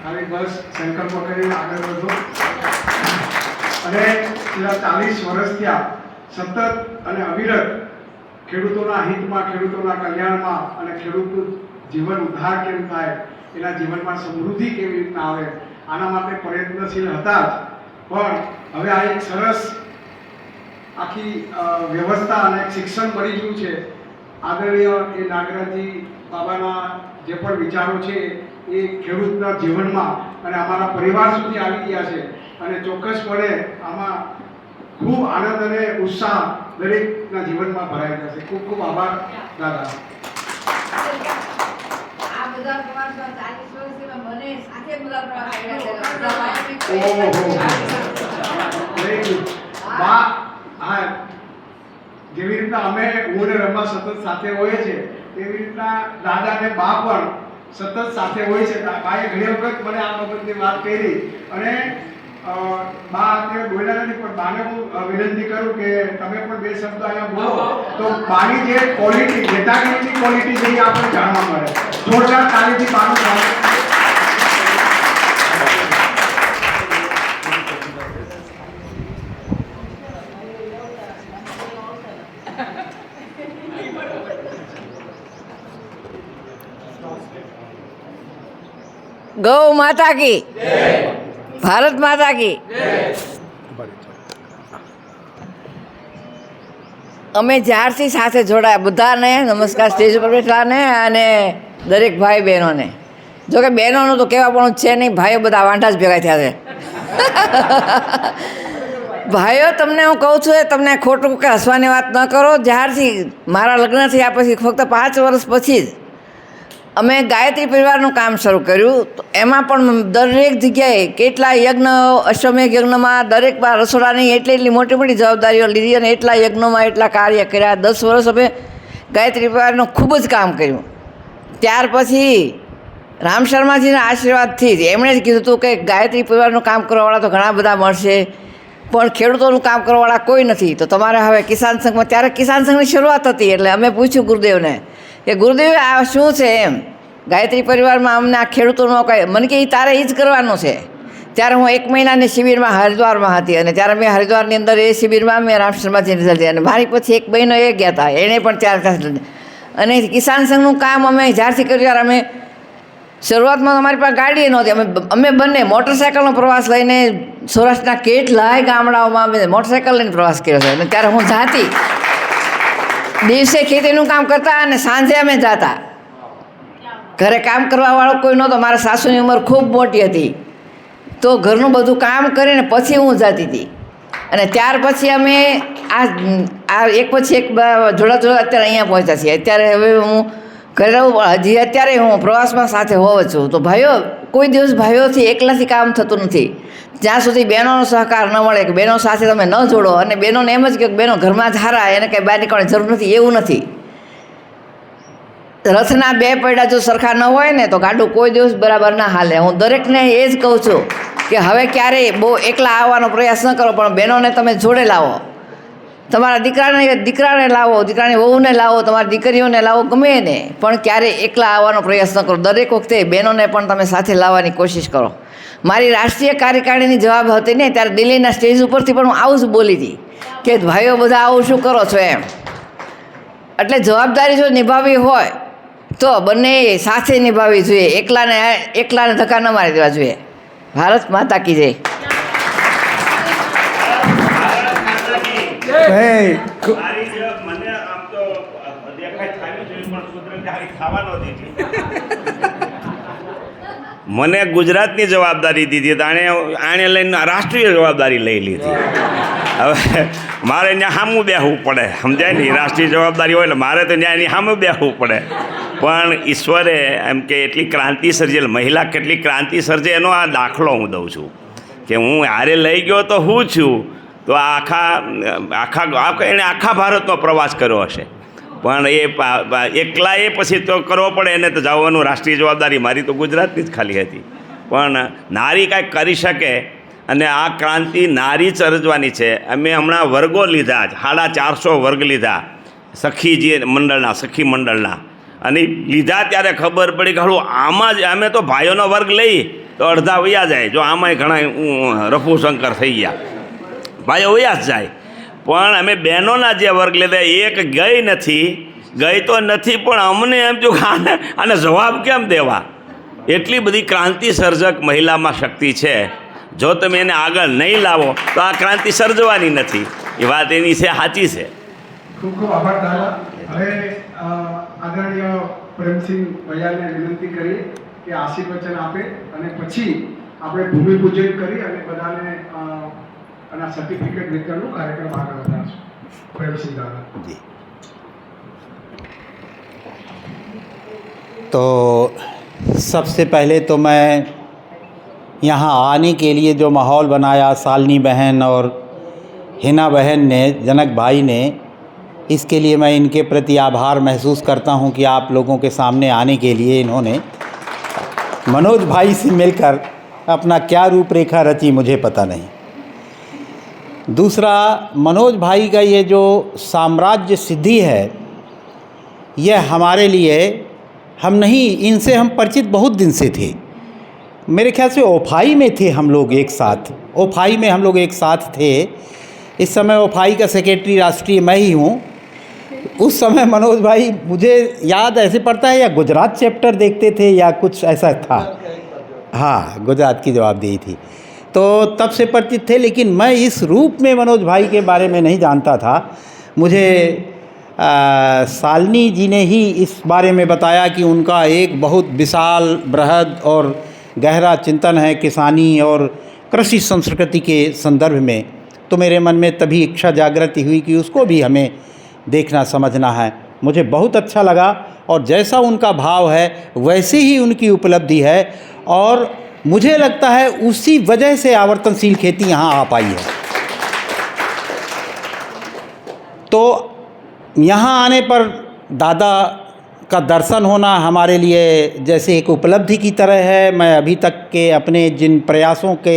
ખાલી બસ સંકલ્પ કરીને આગળ વધો. અને છેલ્લા 40 વર્ષ થયા સતત અને અવિરત ખેડૂતોના હિતમાં, ખેડૂતોના કલ્યાણમાં, અને ખેડૂતનું જીવન ઉદ્ધાર કેમ થાય, એના જીવનમાં સમૃદ્ધિ કેવી રીતના આવે, આના માટે પ્રયત્નશીલ હતા જ. પણ હવે આ એક સરસ આખી વ્યવસ્થા અને શિક્ષણ મળી ગયું છે. આદરણીય એ નાગરાજજી બાબાના જે પણ વિચારો છે એ ખેડૂતના જીવનમાં અને અમારા પરિવાર સુધી આવી ગયા છે, અને ચોક્કસપણે આમાં ખૂબ આનંદ અને ઉત્સાહ દરેકના જીવનમાં ભરાઈ જશે. ખૂબ ખૂબ આભાર દાદા. જેવી રીતના અમે હું ને રમા સતત સાથે હોય છે, તેવી રીતના દાદા અને બા પણ સતત સાથે હોય છે. બાએ ઘણી વખત મને આ બાબતની વાત કરી, અને બા અત્યારે બોલ્યા નથી, પણ બાને હું વિનંતી કરું કે તમે પણ બે શબ્દ અહીંયા બોલો, તો બાની જે ક્વોલિટી, નેતાગીરીની ક્વોલિટી જેવી આપણને જાણવા મળે. જોરદાર તાલીથી બાનું સ્વાગત. गौ माता की, भारत माता की. અમે જ્યારથી સાથે જોડાયા બધાને નમસ્કાર, સ્ટેજ ઉપર બેઠેલાને અને દરેક ભાઈ બહેનોને. જોકે બહેનોનું તો કહેવા પણ છે નહીં, ભાઈઓ બધા વાંઢા જ ભેગા થયા છે. ભાઈઓ, તમને હું કહું છું, એ તમને ખોટું કે હસવાની વાત ન કરો. જ્યારથી મારા લગ્ન થયા પછી ફક્ત 5 વર્ષ પછી જ અમે ગાયત્રી પરિવારનું કામ શરૂ કર્યું. તો એમાં પણ દરેક જગ્યાએ કેટલા યજ્ઞ, અશ્વમેઘ યજ્ઞમાં દરેક રસોડાની એટલી મોટી મોટી જવાબદારીઓ લીધી, અને એટલા યજ્ઞોમાં એટલા કાર્ય કર્યા. 10 વર્ષ અમે ગાયત્રી પરિવારનું ખૂબ જ કામ કર્યું. ત્યાર પછી રામ શર્માજીના આશીર્વાદથી જ એમણે જ કીધું હતું કે ગાયત્રી પરિવારનું કામ કરવાવાળા તો ઘણા બધા મળશે, પણ ખેડૂતોનું કામ કરવાવાળા કોઈ નથી, તો તમારે હવે કિસાન સંઘમાં, ત્યારે કિસાન સંઘની શરૂઆત હતી, એટલે અમે પૂછ્યું ગુરુદેવને કે ગુરુદેવ આ શું છે એમ, ગાયત્રી પરિવારમાં અમને આ ખેડૂતોનો કંઈ, મને કે તારે એ જ કરવાનું છે. ત્યારે હું 1 મહિનાની શિબિરમાં હરિદ્વારમાં હતી, અને ત્યારે મેં હરિદ્વારની અંદર એ શિબિરમાં મેં રામ શર્માજીને લીધી, અને મારી પછી 1 બહેનો એ ગયા હતા, એણે પણ ત્યારે, અને કિસાન સંઘનું કામ અમે જ્યારથી કર્યું ત્યારે અમે શરૂઆતમાં અમારી પાસે ગાડી નહોતી, અમે બંને મોટરસાઇકલનો પ્રવાસ લઈને સૌરાષ્ટ્રના કેટલાય ગામડાઓમાં અમે મોટરસાઇકલ લઈને પ્રવાસ કર્યો છે. અને ત્યારે હું જાતી, દિવસે ખેતીનું કામ કરતા અને સાંજે અમે જાતા. ઘરે કામ કરવાવાળો કોઈ નહોતો. મારા સાસુની ઉંમર ખૂબ મોટી હતી, તો ઘરનું બધું કામ કરીને પછી હું જતી હતી. અને ત્યાર પછી અમે આ એક પછી એક જોડા અત્યારે અહીંયા પહોંચ્યા છીએ. અત્યારે હવે હું ઘરે રહું, હજી અત્યારે હું પ્રવાસમાં સાથે હોઉં છું. તો ભાઈઓ, કોઈ દિવસ ભાઈઓથી એકલાથી કામ થતું નથી. જ્યાં સુધી બહેનોનો સહકાર ન મળે, કે બહેનો સાથે તમે ન જોડો, અને બહેનોને એમ જ કહો કે બહેનો ઘરમાં જ હારા, એને કંઈ બહાર નીકળવાની જરૂર નથી, એવું નથી. રથના બે પૈડા જો સરખા ન હોય ને તો ગાડું કોઈ દિવસ બરાબર ના હાલે. હું દરેકને એ જ કહું છું કે હવે ક્યારેય બહુ એકલા આવવાનો પ્રયાસ ન કરો, પણ બહેનોને તમે જોડે લાવો. તમારા દીકરાને લાવો, દીકરાની વહુને લાવો, તમારી દીકરીઓને લાવો, ગમે એને, પણ ક્યારેય એકલા આવવાનો પ્રયાસ ન કરો. દરેક વખતે બહેનોને પણ તમે સાથે લાવવાની કોશિશ કરો. મારી રાષ્ટ્રીય કાર્યકારિણીની જવાબ હતી ને, ત્યારે દિલ્હીના સ્ટેજ ઉપરથી પણ હું આવું જ બોલી હતી કે ભાઈઓ બધા આવું શું કરો છો એમ. એટલે જવાબદારી જો નિભાવવી હોય તો બંને સાથે નિભાવવી જોઈએ. એકલાને ધક્કા ન મારી દેવા જોઈએ. ભારત માતા કી જય. મને ગુજરાતની જવાબદારી દીધી, આણે લઈને રાષ્ટ્રીય જવાબદારી લઈ લીધી. હવે મારે ત્યાં સામું બેસવું પડે, સમજાય ને? રાષ્ટ્રીય જવાબદારી હોય એટલે મારે તો ત્યાં એની સામું બેસવું પડે. પણ ઈશ્વરે એમ કે એટલી ક્રાંતિ સર્જેલ, મહિલા કેટલી ક્રાંતિ સર્જે એનો આ દાખલો હું દઉં છું કે હું હારે લઈ ગયો તો હું છું, તો એણે આખા ભારતનો પ્રવાસ કર્યો હશે. પણ એ એકલાએ પછી તો કરવો પડે, એને તો જવાનું રાષ્ટ્રીય જવાબદારી મારી તો ગુજરાતની જ ખાલી હતી. પણ નારી કાંઈક કરી શકે, અને આ ક્રાંતિ નારી સર્જવાની છે. અમે હમણાં વર્ગો લીધા, 450 વર્ગ લીધા સખી મંડળના, અને લીધા ત્યારે ખબર પડી કે હળું આમાં જ અમે તો ભાઈઓનો વર્ગ લઈ તો અડધા વયા જાય. જો આમાંય ઘણા રફુશંકર થઈ ગયા, ભાઈઓ વયા જ જાય. પણ અમે બહેનોના જે વર્ગ લીધા, એક ગઈ તો નથી, પણ અમને એમ જો આને જવાબ કેમ દેવા. એટલી બધી ક્રાંતિ સર્જક મહિલામાં શક્તિ છે. જો તમે એને આગળ નહીં લાવો તો આ ક્રાંતિ સર્જવાની નથી. એ વાત એની છે, સાચી છે. ખૂબ ખૂબ આભાર દાદા. હવે આદરણીય પ્રેમસિંહ ભૈયાને વિનંતી કરી કે આશીર્વચન આપે, અને પછી આપણે ભૂમિપૂજન કરી અને બધાને અને સર્ટિફિકેટ વિતરણનો કાર્યક્રમ આગળ વધારશું. પ્રેમસિંહ દાદા જી. तो सबसे पहले तो मैं यहाँ आने के लिए जो माहौल बनाया शालिनी बहन और हिना बहन ने, जनक भाई ने, इसके लिए मैं इनके प्रति आभार महसूस करता हूँ कि आप लोगों के सामने आने के लिए इन्होंने मनोज भाई से मिलकर अपना क्या रूपरेखा रची मुझे पता नहीं. दूसरा, मनोज भाई का ये जो साम्राज्य सिद्धि है, यह हमारे लिए, हम नहीं, इनसे हम परिचित बहुत दिन से थे. मेरे ख्याल से ओफाई में थे हम लोग एक साथ, ओफाई में हम लोग एक साथ थे. इस समय ओफाई का सेक्रेटरी राष्ट्रीय मैं ही हूँ. उस समय मनोज भाई, मुझे याद ऐसे पड़ता है या गुजरात चैप्टर देखते थे या कुछ ऐसा था. हाँ, गुजरात की जवाबदेही थी, तो तब से परिचित थे. लेकिन मैं इस रूप में मनोज भाई के बारे में नहीं जानता था. मुझे शालिनी जी ने ही इस बारे में बताया कि उनका एक बहुत विशाल, बृहद और गहरा चिंतन है किसानी और कृषि संस्कृति के संदर्भ में. तो मेरे मन में तभी इच्छा जागृति हुई कि उसको भी हमें देखना समझना है. मुझे बहुत अच्छा लगा, और जैसा उनका भाव है वैसे ही उनकी उपलब्धि है, और मुझे लगता है उसी वजह से आवर्तनशील खेती यहाँ आ पाई है. तो यहाँ आने पर दादा का दर्शन होना हमारे लिए जैसे एक उपलब्धि की तरह है. मैं अभी तक के अपने जिन प्रयासों के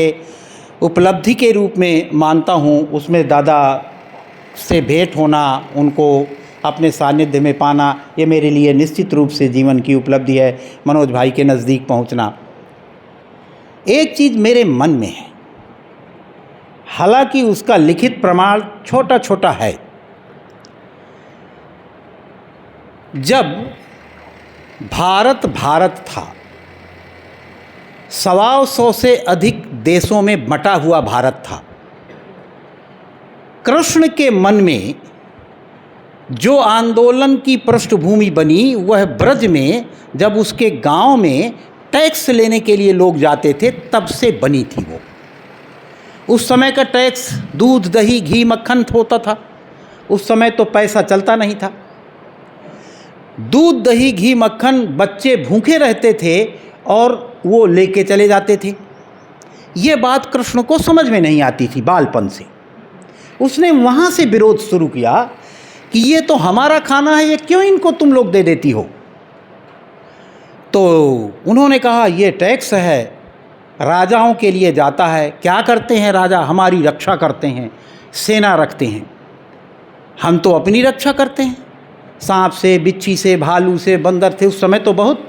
उपलब्धि के रूप में मानता हूँ, उसमें दादा से भेंट होना, उनको अपने सानिध्य में पाना, ये मेरे लिए निश्चित रूप से जीवन की उपलब्धि है. मनोज भाई के नज़दीक पहुँचना. एक चीज़ मेरे मन में है, हालांकि उसका लिखित प्रमाण छोटा छोटा है. जब भारत था, 125 से अधिक देशों में बटा हुआ भारत था। कृष्ण के मन में जो आंदोलन की पृष्ठभूमि बनी वह ब्रज में जब उसके गांव में टैक्स लेने के लिए लोग जाते थे तब से बनी थी वो। उस समय का टैक्स दूध दही घी मक्खन होता था। उस समय तो पैसा चलता नहीं था। दूध दही घी मक्खन बच्चे भूखे रहते थे और वो लेके चले जाते थे। ये बात कृष्ण को समझ में नहीं आती थी बालपन से। उसने वहाँ से विरोध शुरू किया कि ये तो हमारा खाना है, ये क्यों इनको तुम लोग दे देती हो। तो उन्होंने कहा ये टैक्स है, राजाओं के लिए जाता है। क्या करते हैं राजा? हमारी रक्षा करते हैं, सेना रखते हैं। हम तो अपनी रक्षा करते हैं, सांप से, बिच्छी से, भालू से, बंदर थे। उस समय तो बहुत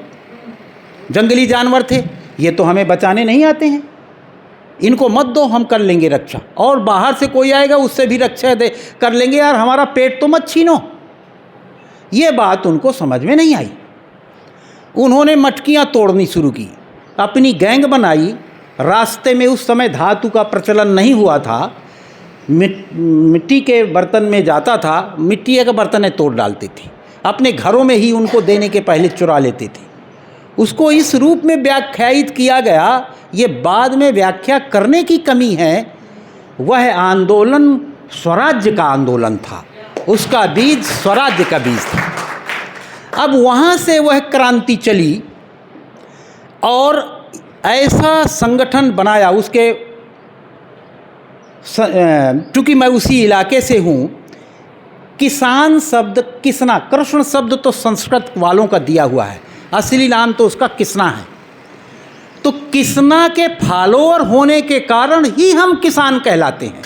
जंगली जानवर थे, ये तो हमें बचाने नहीं आते हैं। इनको मत दो, हम कर लेंगे रक्षा। और बाहर से कोई आएगा उससे भी रक्षा कर लेंगे, यार हमारा पेट तो मत छीनो। ये बात उनको समझ में नहीं आई। उन्होंने मटकियाँ तोड़नी शुरू की, अपनी गैंग बनाई। रास्ते में उस समय धातु का प्रचलन नहीं हुआ था, मिट्टी के बर्तन में जाता था, मिट्टी के बर्तन तोड़ डालते थे। अपने घरों में ही उनको देने के पहले चुरा लेते थे। उसको इस रूप में व्याख्यायित किया गया, ये बाद में व्याख्या करने की कमी है। वह आंदोलन स्वराज्य का आंदोलन था, उसका बीज स्वराज्य का बीज था। अब वहाँ से वह क्रांति चली और ऐसा संगठन बनाया उसके, चूँकि मैं उसी इलाके से हूँ, किसान शब्द किसना, कृष्ण शब्द तो संस्कृत वालों का दिया हुआ है, असली नाम तो उसका किसना है। तो किसना के फॉलोअर होने के कारण ही हम किसान कहलाते हैं।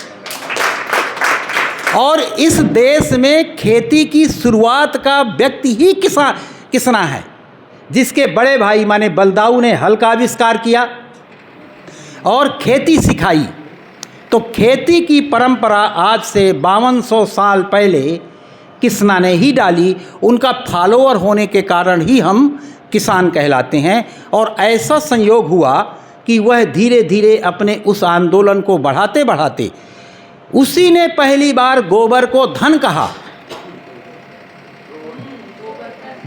और इस देश में खेती की शुरुआत का व्यक्ति ही किसना है, जिसके बड़े भाई माने बलदाऊ ने हल का आविष्कार किया और खेती सिखाई। तो खेती की परंपरा आज से 5200 साल पहले किसना ने ही डाली। उनका फॉलोअर होने के कारण ही हम किसान कहलाते हैं। और ऐसा संयोग हुआ कि वह धीरे धीरे अपने उस आंदोलन को बढ़ाते बढ़ाते उसी ने पहली बार गोबर को धन कहा।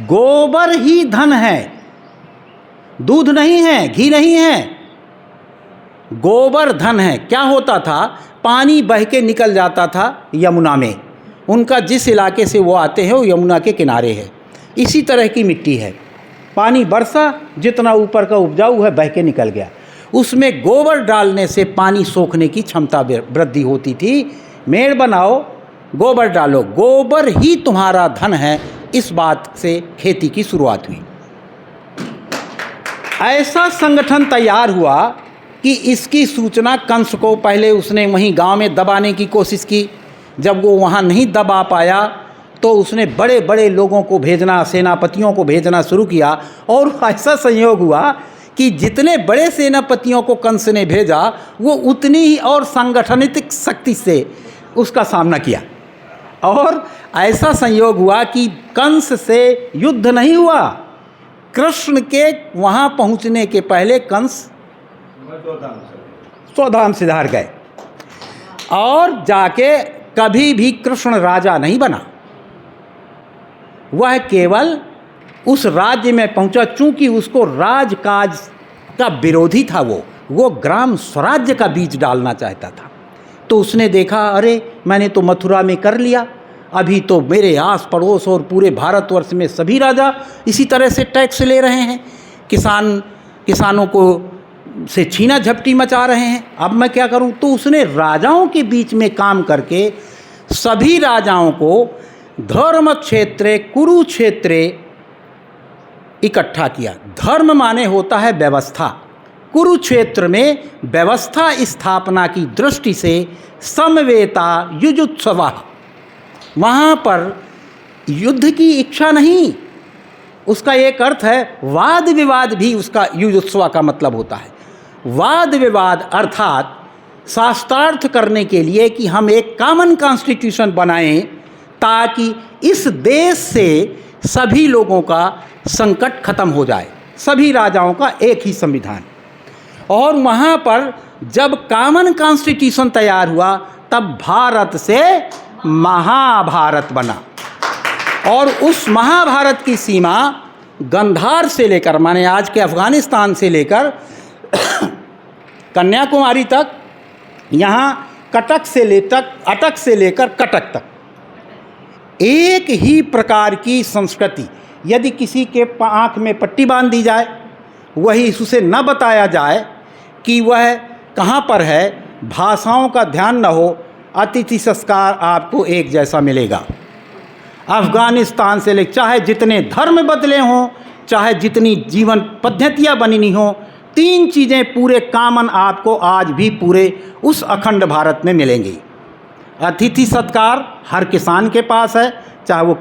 गोबर ही धन है, दूध नहीं है, घी नहीं है, गोबर धन है। क्या होता था, पानी बह के निकल जाता था यमुना में। उनका जिस इलाके से वो आते हैं वो यमुना के किनारे है। इसी तरह की मिट्टी है, पानी बरसा, जितना ऊपर का उपजाऊ है बह के निकल गया। उसमें गोबर डालने से पानी सोखने की क्षमता वृद्धि होती थी। मेड़ बनाओ, गोबर डालो, गोबर ही तुम्हारा धन है। इस बात से खेती की शुरुआत हुई। ऐसा संगठन तैयार हुआ कि इसकी सूचना कंस को पहले उसने वहीं गांव में दबाने की कोशिश की। जब वो वहाँ नहीं दबा पाया तो उसने बड़े बड़े लोगों को भेजना, सेनापतियों को भेजना शुरू किया। और ऐसा संयोग हुआ कि जितने बड़े सेनापतियों को कंस ने भेजा वो उतनी ही और सांगठनिक शक्ति से उसका सामना किया। और ऐसा संयोग हुआ कि कंस से युद्ध नहीं हुआ। कृष्ण के वहाँ पहुँचने के पहले कंस स्वधाम सिधार गए और जाके कभी भी कृष्ण राजा नहीं बना। वह केवल उस राज्य में पहुंचा, चूंकि उसको राजकाज का विरोधी था। वो ग्राम स्वराज्य का बीज डालना चाहता था। तो उसने देखा, अरे मैंने तो मथुरा में कर लिया, अभी तो मेरे आस पड़ोस और पूरे भारतवर्ष में सभी राजा इसी तरह से टैक्स ले रहे हैं, किसानों को से छीना झपटी मचा रहे हैं, अब मैं क्या करूं। तो उसने राजाओं के बीच में काम करके सभी राजाओं को धर्म क्षेत्रे कुरुक्षेत्रे इकट्ठा किया। धर्म माने होता है व्यवस्था। कुरुक्षेत्र में व्यवस्था स्थापना की दृष्टि से समवेता युजुत्सवा, वहाँ पर युद्ध की इच्छा नहीं, उसका एक अर्थ है वाद विवाद भी उसका युजुत्सवा का मतलब होता है। वाद विवाद अर्थात शास्त्रार्थ करने के लिए कि हम एक कॉमन कॉन्स्टिट्यूशन बनाएं ताकि इस देश से सभी लोगों का संकट खत्म हो जाए, सभी राजाओं का एक ही संविधान। और वहाँ पर जब कॉमन कॉन्स्टिट्यूशन तैयार हुआ तब भारत से महाभारत बना। और उस महाभारत की सीमा गंधार से लेकर, माने आज के अफ़गानिस्तान से लेकर कन्याकुमारी तक, यहाँ अटक से लेकर कटक तक एक ही प्रकार की संस्कृति। यदि किसी के आँख में पट्टी बांध दी जाए, वही उसे न बताया जाए कि वह कहाँ पर है, भाषाओं का ध्यान न हो, अतिथि संस्कार आपको एक जैसा मिलेगा। अफ़गानिस्तान से ले, चाहे जितने धर्म बदले हों, चाहे जितनी जीवन पद्धतियाँ बनी हों, 3 चीज़ें पूरे कॉमन आपको आज भी पूरे उस अखंड भारत में मिलेंगी। अतिथि सत्कार हर किसान के पास है, चाहे वो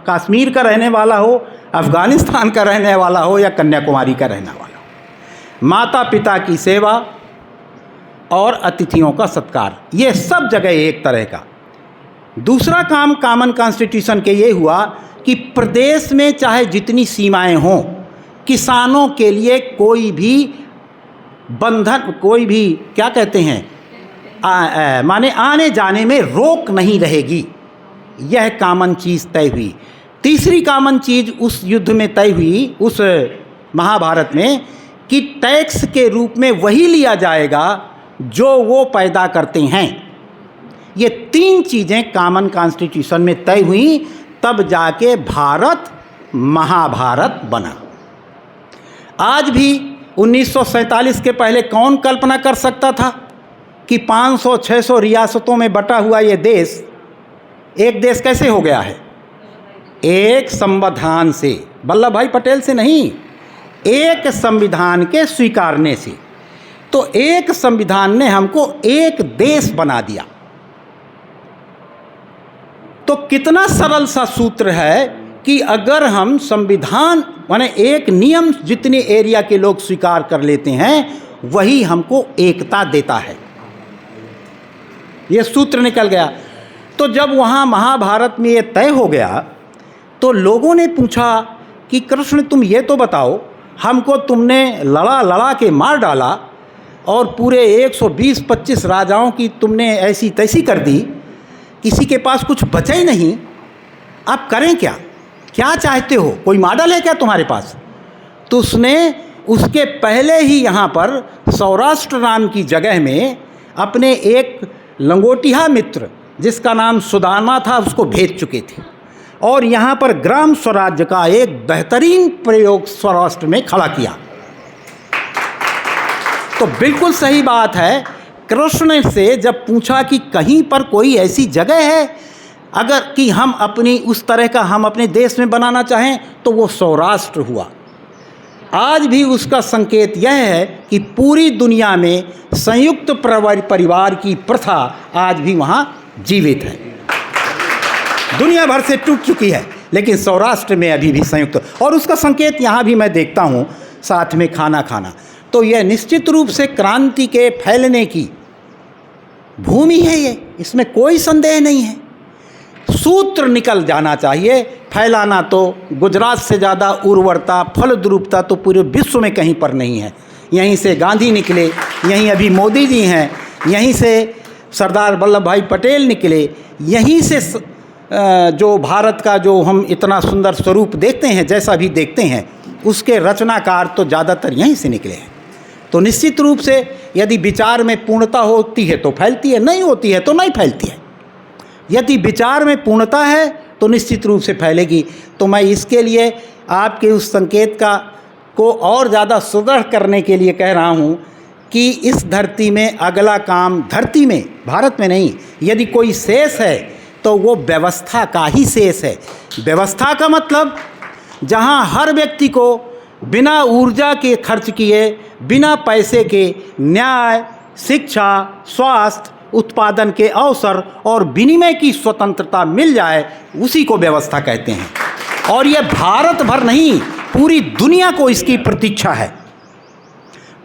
कश्मीर का रहने वाला हो, अफ़गानिस्तान का रहने वाला हो या कन्याकुमारी का रहने वाला हो। माता पिता की सेवा और अतिथियों का सत्कार, ये सब जगह एक तरह का। दूसरा काम कॉमन कॉन्स्टिट्यूशन के ये हुआ कि प्रदेश में चाहे जितनी सीमाएं हों, किसानों के लिए कोई भी बंधन, कोई भी क्या कहते हैं, माने आने जाने में रोक नहीं रहेगी। यह कॉमन चीज़ तय हुई। तीसरी कॉमन चीज़ उस युद्ध में तय हुई, उस महाभारत में, कि टैक्स के रूप में वही लिया जाएगा जो वो पैदा करते हैं। ये 3 चीज़ें कॉमन कॉन्स्टिट्यूशन में तय हुई, तब जाके भारत महाभारत बना। आज भी 1947 के पहले कौन कल्पना कर सकता था कि 500-600 रियासतों में बटा हुआ ये देश एक देश कैसे हो गया है? एक संविधान से, वल्लभ भाई पटेल से नहीं, एक संविधान के स्वीकारने से। तो एक संविधान ने हमको एक देश बना दिया। तो कितना सरल सा सूत्र है कि अगर हम संविधान माने एक नियम जितने एरिया के लोग स्वीकार कर लेते हैं, वही हमको एकता देता है। ये सूत्र निकल गया। तो जब वहाँ महाभारत में ये तय हो गया तो लोगों ने पूछा कि कृष्ण तुम ये तो बताओ, हमको तुमने लड़ा के मार डाला और पूरे 120-25 राजाओं की तुमने ऐसी तैसी कर दी, किसी के पास कुछ बचा ही नहीं, आप करें क्या? क्या चाहते हो? कोई मॉडल है क्या तुम्हारे पास? तो उसने उसके पहले ही यहाँ पर सौराष्ट्र नाम की जगह में अपने एक लंगोटिया मित्र जिसका नाम सुदामा था उसको भेज चुके थे और यहाँ पर ग्राम स्वराज्य का एक बेहतरीन प्रयोग सौराष्ट्र में खड़ा किया। तो बिल्कुल सही बात है। कृष्ण से जब पूछा कि कहीं पर कोई ऐसी जगह है अगर कि हम अपनी उस तरह का हम अपने देश में बनाना चाहें, तो वो सौराष्ट्र हुआ। आज भी उसका संकेत यह है कि पूरी दुनिया में संयुक्त परिवार की प्रथा आज भी वहाँ जीवित है। दुनिया भर से टूट चुकी है, लेकिन सौराष्ट्र में अभी भी संयुक्त, और उसका संकेत यहाँ भी मैं देखता हूँ, साथ में खाना खाना। तो यह निश्चित रूप से क्रांति के फैलने की भूमि है, ये इसमें कोई संदेह नहीं है। सूत्र निकल जाना चाहिए। फैलाना तो गुजरात से ज़्यादा उर्वरता फलद्रुपता तो पूरे विश्व में कहीं पर नहीं है। यहीं से गांधी निकले, यहीं अभी मोदी जी हैं, यहीं से सरदार वल्लभ भाई पटेल निकले, यहीं से जो भारत का जो हम इतना सुंदर स्वरूप देखते हैं, जैसा भी देखते हैं, उसके रचनाकार तो ज़्यादातर यहीं से निकले हैं। तो निश्चित रूप से यदि विचार में पूर्णता होती है तो फैलती है, नहीं होती है तो नहीं फैलती है। यदि विचार में पूर्णता है तो निश्चित रूप से फैलेगी। तो मैं इसके लिए आपके उस संकेत को और ज़्यादा सुदृढ़ करने के लिए कह रहा हूँ कि इस धरती में अगला काम, धरती में, भारत में नहीं, यदि कोई शेष है तो वो व्यवस्था का ही शेष है। व्यवस्था का मतलब जहाँ हर व्यक्ति को बिना ऊर्जा के खर्च किए, बिना पैसे के न्याय, शिक्षा, स्वास्थ्य, उत्पादन के अवसर और विनिमय की स्वतंत्रता मिल जाए, उसी को व्यवस्था कहते हैं। और यह भारत भर नहीं, पूरी दुनिया को इसकी प्रतीक्षा है।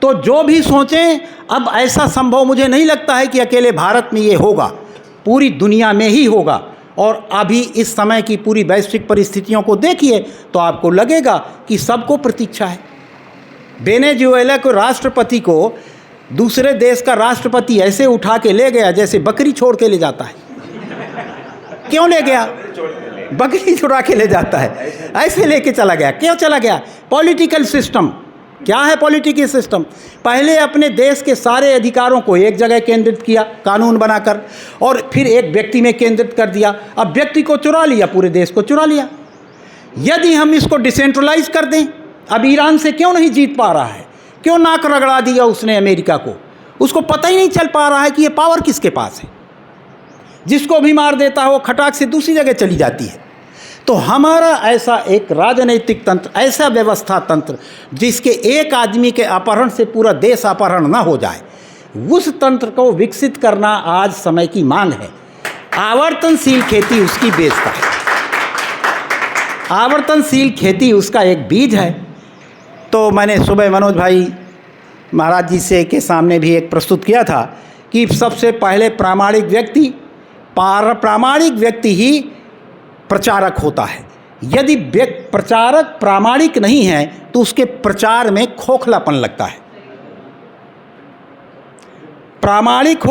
तो जो भी सोचें, अब ऐसा संभव मुझे नहीं लगता है कि अकेले भारत में ये होगा, पूरी दुनिया में ही होगा। और अभी इस समय की पूरी वैश्विक परिस्थितियों को देखिए तो आपको लगेगा कि सबको प्रतीक्षा है। वेनेजुएला को राष्ट्रपति को दूसरे देश का राष्ट्रपति ऐसे उठा के ले गया जैसे बकरी छोड़ के ले जाता है। क्यों ले गया? बकरी चुरा के ले जाता है, ऐसे लेके चला गया। क्यों चला गया? Political system. क्या है पॉलिटिकल सिस्टम? पहले अपने देश के सारे अधिकारों को एक जगह केंद्रित किया कानून बनाकर, और फिर एक व्यक्ति में केंद्रित कर दिया। अब व्यक्ति को चुरा लिया, पूरे देश को चुरा लिया। यदि हम इसको डिसेंट्रलाइज कर दें, अब ईरान से क्यों नहीं जीत पा रहा है? क्यों नाक रगड़ा दिया उसने अमेरिका को? उसको पता ही नहीं चल पा रहा है कि ये पावर किसके पास है। जिसको भी मार देता है वो खटाक से दूसरी जगह चली जाती है। तो हमारा ऐसा एक राजनीतिक तंत्र, ऐसा व्यवस्था तंत्र जिसके एक आदमी के अपहरण से पूरा देश अपहरण ना हो जाए, उस तंत्र को विकसित करना आज समय की मांग है। आवर्तनशील खेती उसकी बेचता है। आवर्तनशील खेती उसका एक बीज है। तो मैंने सुबह मनोज भाई महाराज जी से के सामने भी एक प्रस्तुत किया था कि सबसे पहले प्रामाणिक व्यक्ति ही प्रचारक होता है। यदि प्रचारक प्रामाणिक नहीं है तो उसके प्रचार में खोखलापन लगता है। प्रामाणिक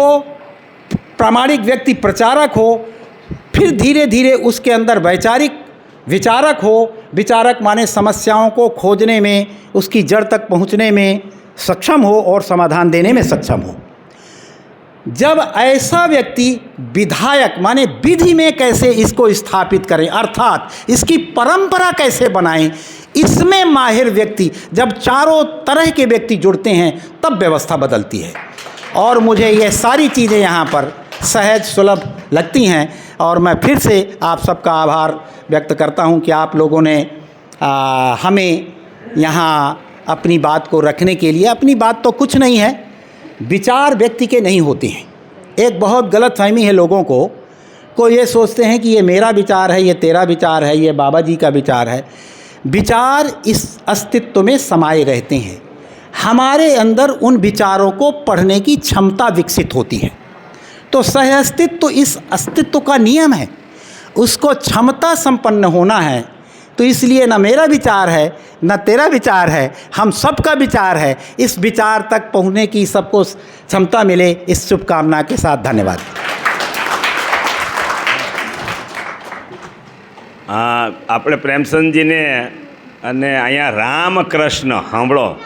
व्यक्ति प्रचारक हो, फिर धीरे धीरे उसके अंदर वैचारिक विचारक हो। विचारक माने समस्याओं को खोजने में, उसकी जड़ तक पहुंचने में सक्षम हो और समाधान देने में सक्षम हो। जब ऐसा व्यक्ति विधायक माने विधि में कैसे इसको स्थापित करें, अर्थात इसकी परंपरा कैसे बनाएं, इसमें माहिर व्यक्ति, जब चारों तरह के व्यक्ति जुड़ते हैं तब व्यवस्था बदलती है। और मुझे ये सारी चीज़ें यहाँ पर सहज सुलभ लगती हैं। और मैं फिर से आप सबका आभार व्यक्त करता हूँ कि आप लोगों ने हमें यहाँ अपनी बात को रखने के लिए, अपनी बात तो कुछ नहीं है, विचार व्यक्ति के नहीं होते हैं। एक बहुत गलतफहमी है लोगों को ये सोचते हैं कि ये मेरा विचार है, ये तेरा विचार है, ये बाबा जी का विचार है। विचार इस अस्तित्व में समाये रहते हैं। हमारे अंदर उन विचारों को पढ़ने की क्षमता विकसित होती है। तो सह अस्तित्व इस अस्तित्व का नियम है, उसको क्षमता संपन्न होना है। तो इसलिए न मेरा विचार है न तेरा विचार है, हम सबका विचार है। इस विचार तक पहुँचने की सबको क्षमता मिले, इस शुभकामना के साथ धन्यवाद। આપણે પ્રેમચંદજીને અને અહીંયા રામકૃષ્ણ સાંભળો,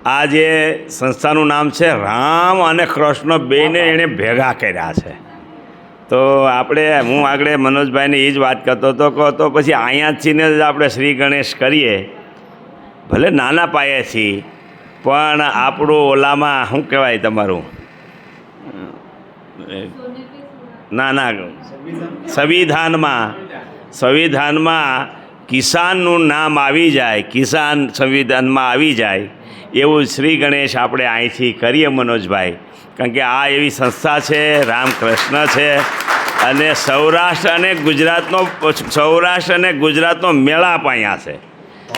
આ જે સંસ્થાનું નામ છે રામ અને કૃષ્ણ બેયને એણે ભેગા કર્યા છે. તો હું આગળ મનોજભાઈને એ જ વાત કરતો હતો કે તો પછી અહીંયાથી જ આપણે શ્રી ગણેશ કરીએ, ભલે નાના પાયે છીએ પણ આપણું ઓલામાં શું કહેવાય તમારું સંવિધાનમાં કિસાનનું નામ આવી જાય, કિસાન સંવિધાનમાં આવી જાય એવું શ્રી ગણેશ આપણે અહીંથી કરીએ મનોજભાઈ. કારણ કે આ એવી સંસ્થા છે, રામકૃષ્ણ છે અને સૌરાષ્ટ્ર અને ગુજરાતનો મેળાપ અહીંયા છે.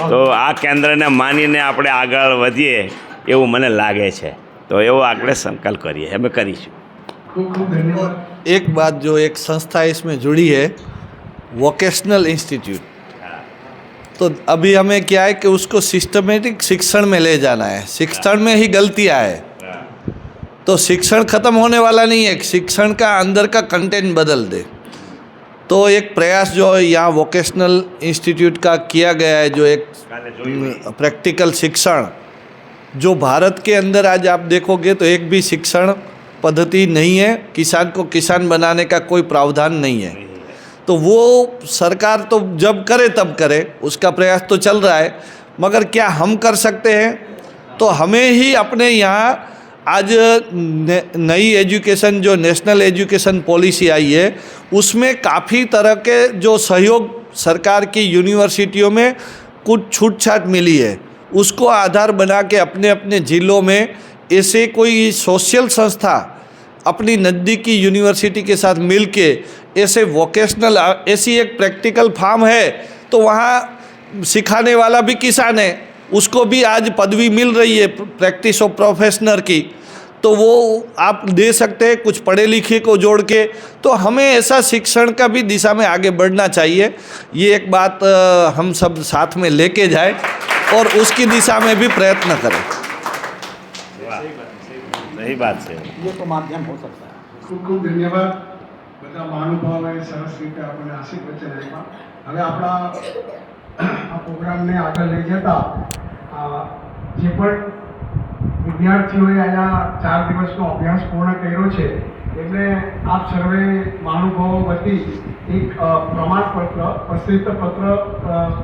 તો આ કેન્દ્રને માનીને આપણે આગળ વધીએ એવું મને લાગે છે. તો એવો આપણે સંકલ્પ કરીએ, અમે કરીશું. एक बात जो एक संस्था इसमें जुड़ी है, वोकेशनल इंस्टीट्यूट, तो अभी हमें क्या है कि उसको सिस्टमेटिक शिक्षण में ले जाना है। शिक्षण में ही गलतियाँ है, तो शिक्षण ख़त्म होने वाला नहीं है, शिक्षण का अंदर का कंटेंट बदल दे। तो एक प्रयास जो यहाँ वोकेशनल इंस्टीट्यूट का किया गया है, जो एक प्रैक्टिकल शिक्षण, जो भारत के अंदर आज आप देखोगे तो एक भी शिक्षण पद्धति नहीं है, किसान को किसान बनाने का कोई प्रावधान नहीं है। तो वो सरकार तो जब करे तब करे, उसका प्रयास तो चल रहा है, मगर क्या हम कर सकते हैं? तो हमें ही अपने यहाँ आज नई एजुकेशन जो नेशनल एजुकेशन पॉलिसी आई है, उसमें काफ़ी तरह के जो सहयोग सरकार की यूनिवर्सिटियों में कुछ छूट छाट मिली है, उसको आधार बना के अपने अपने ज़िलों में ऐसे कोई सोशल संस्था अपनी नज़दीकी यूनिवर्सिटी के साथ मिल के ऐसे वोकेशनल, ऐसी एक प्रैक्टिकल फार्म है तो वहाँ सिखाने वाला भी किसान है, उसको भी आज पदवी मिल रही है प्रैक्टिस ऑफ प्रोफेशनल की, तो वो आप दे सकते हैं कुछ पढ़े लिखे को जोड़ के। तो हमें ऐसा शिक्षण का भी दिशा में आगे बढ़ना चाहिए। ये एक बात हम सब साथ में लेके जाए और उसकी दिशा में भी प्रयत्न करें। सही बात है। ये तो माध्यम हो सकता है। ખૂબ ખૂબ ધન્યવાદ બધા મહાનુભાવોએ સરસ રીતે આપણને આશીષ વચન આપ્યા. હવે આપણા આ પ્રોગ્રામને આગળ લઈ જતા જે પણ વિદ્યાર્થીઓએ અહીંયા 4 દિવસનો અભ્યાસ પૂર્ણ કર્યો છે એમને આપ સર્વે મહાનુભાવો વતી એક પ્રમાણપત્ર પ્રસિદ્ધ પત્ર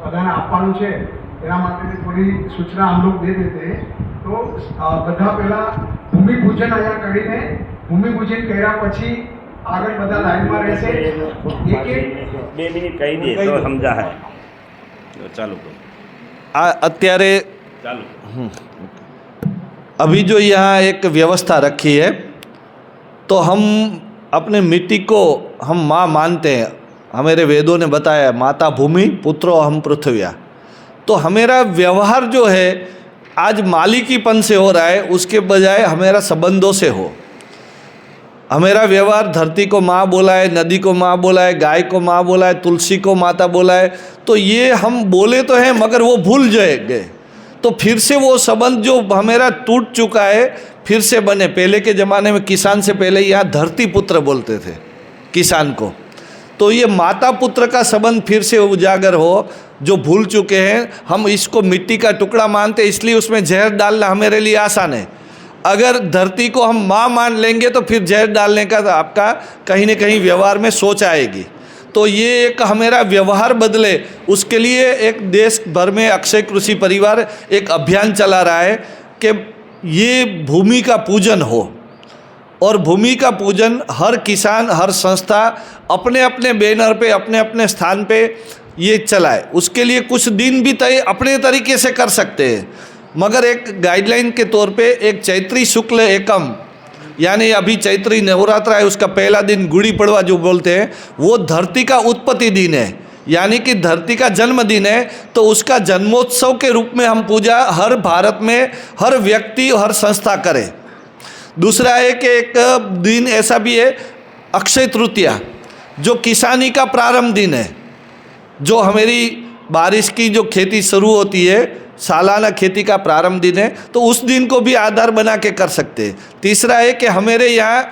બધાને આપવાનું છે. એના માટેની થોડી સૂચના हम लोग दे देते हैं. તો બધા પહેલાં ભૂમિપૂજન અહીંયા કરીને ભૂમિપૂજન કર્યા પછી આગળ બધા લાઈનમાં રહેશે. એક એક 2 મિનિટ કહી દે તો સમજા है तो चालू करो. અત્યારે चालू अभी जो यहाँ एक व्यवस्था रखी है तो हम अपने मिट्टी को हम माँ मानते हैं. हमारे वेदों ने बताया माता भूमि पुत्रो हम पृथ्व्या. तो हमारा व्यवहार जो है आज मालिकीपन से हो रहा है उसके बजाय हमारा संबंधों से हो. हमारा व्यवहार धरती को माँ बोला है, नदी को माँ बोला है, गाय को माँ बोला है, तुलसी को माता बोला है. तो ये हम बोले तो हैं मगर वो भूल जाएंगे. तो फिर से वो संबंध जो हमारा टूट चुका है फिर से बने. पहले के ज़माने में किसान से पहले यहाँ धरती पुत्र बोलते थे किसान को. तो ये माता पुत्र का संबंध फिर से उजागर हो जो भूल चुके हैं. हम इसको मिट्टी का टुकड़ा मानते इसलिए उसमें जहर डालना हमारे लिए आसान है. अगर धरती को हम माँ मान लेंगे तो फिर जहर डालने का आपका कहीं न कहीं व्यवहार में सोच आएगी. तो ये एक हमारा व्यवहार बदले उसके लिए एक देश भर में अक्षय कृषि परिवार एक अभियान चला रहा है कि ये भूमि का पूजन हो. और भूमि का पूजन हर किसान हर संस्था अपने अपने बैनर पे अपने अपने स्थान पे ये चलाए. उसके लिए कुछ दिन भी तय अपने तरीके से कर सकते हैं मगर एक गाइडलाइन के तौर पे एक चैत्री शुक्ल एकम यानी अभी चैत्री नवरात्र है उसका पहला दिन गुड़ी पड़वा जो बोलते हैं वो धरती का उत्पत्ति दिन है यानी कि धरती का जन्मदिन है. तो उसका जन्मोत्सव के रूप में हम पूजा हर भारत में हर व्यक्ति हर संस्था करे. दूसरा है कि एक दिन ऐसा भी है अक्षय तृतीया जो किसानी का प्रारंभ दिन है. जो हमारी बारिश की जो खेती शुरू होती है सालाना खेती का प्रारंभ दिन है तो उस दिन को भी आधार बना के कर सकते हैं. तीसरा है कि हमारे यहाँ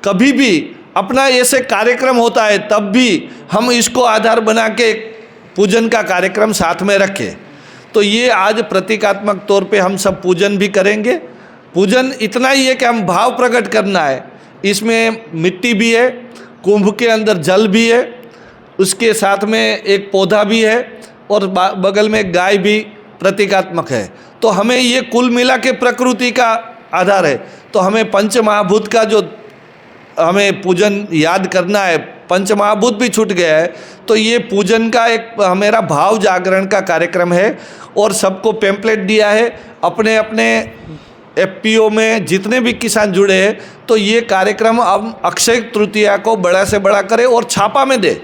कभी भी अपना ऐसे कार्यक्रम होता है तब भी हम इसको आधार बना के पूजन का कार्यक्रम साथ में रखें. तो ये आज प्रतीकात्मक तौर पे हम सब पूजन भी करेंगे. पूजन इतना ही है कि हम भाव प्रकट करना है. इसमें मिट्टी भी है, कुंभ के अंदर जल भी है, उसके साथ में एक पौधा भी है और बगल में गाय भी प्रतीकात्मक है. तो हमें ये कुल मिला के प्रकृति का आधार है. तो हमें पंच महाभूत का जो हमें पूजन याद करना है. पंच महाभूत भी छूट गया है तो ये पूजन का एक हमारा भाव जागरण का कार्यक्रम है. और सबको पैम्पलेट दिया है अपने अपने एफपीओ में जितने भी किसान जुड़े हैं. तो ये कार्यक्रम हम अक्षय तृतीया को बड़ा से बड़ा करें और छापा में दे.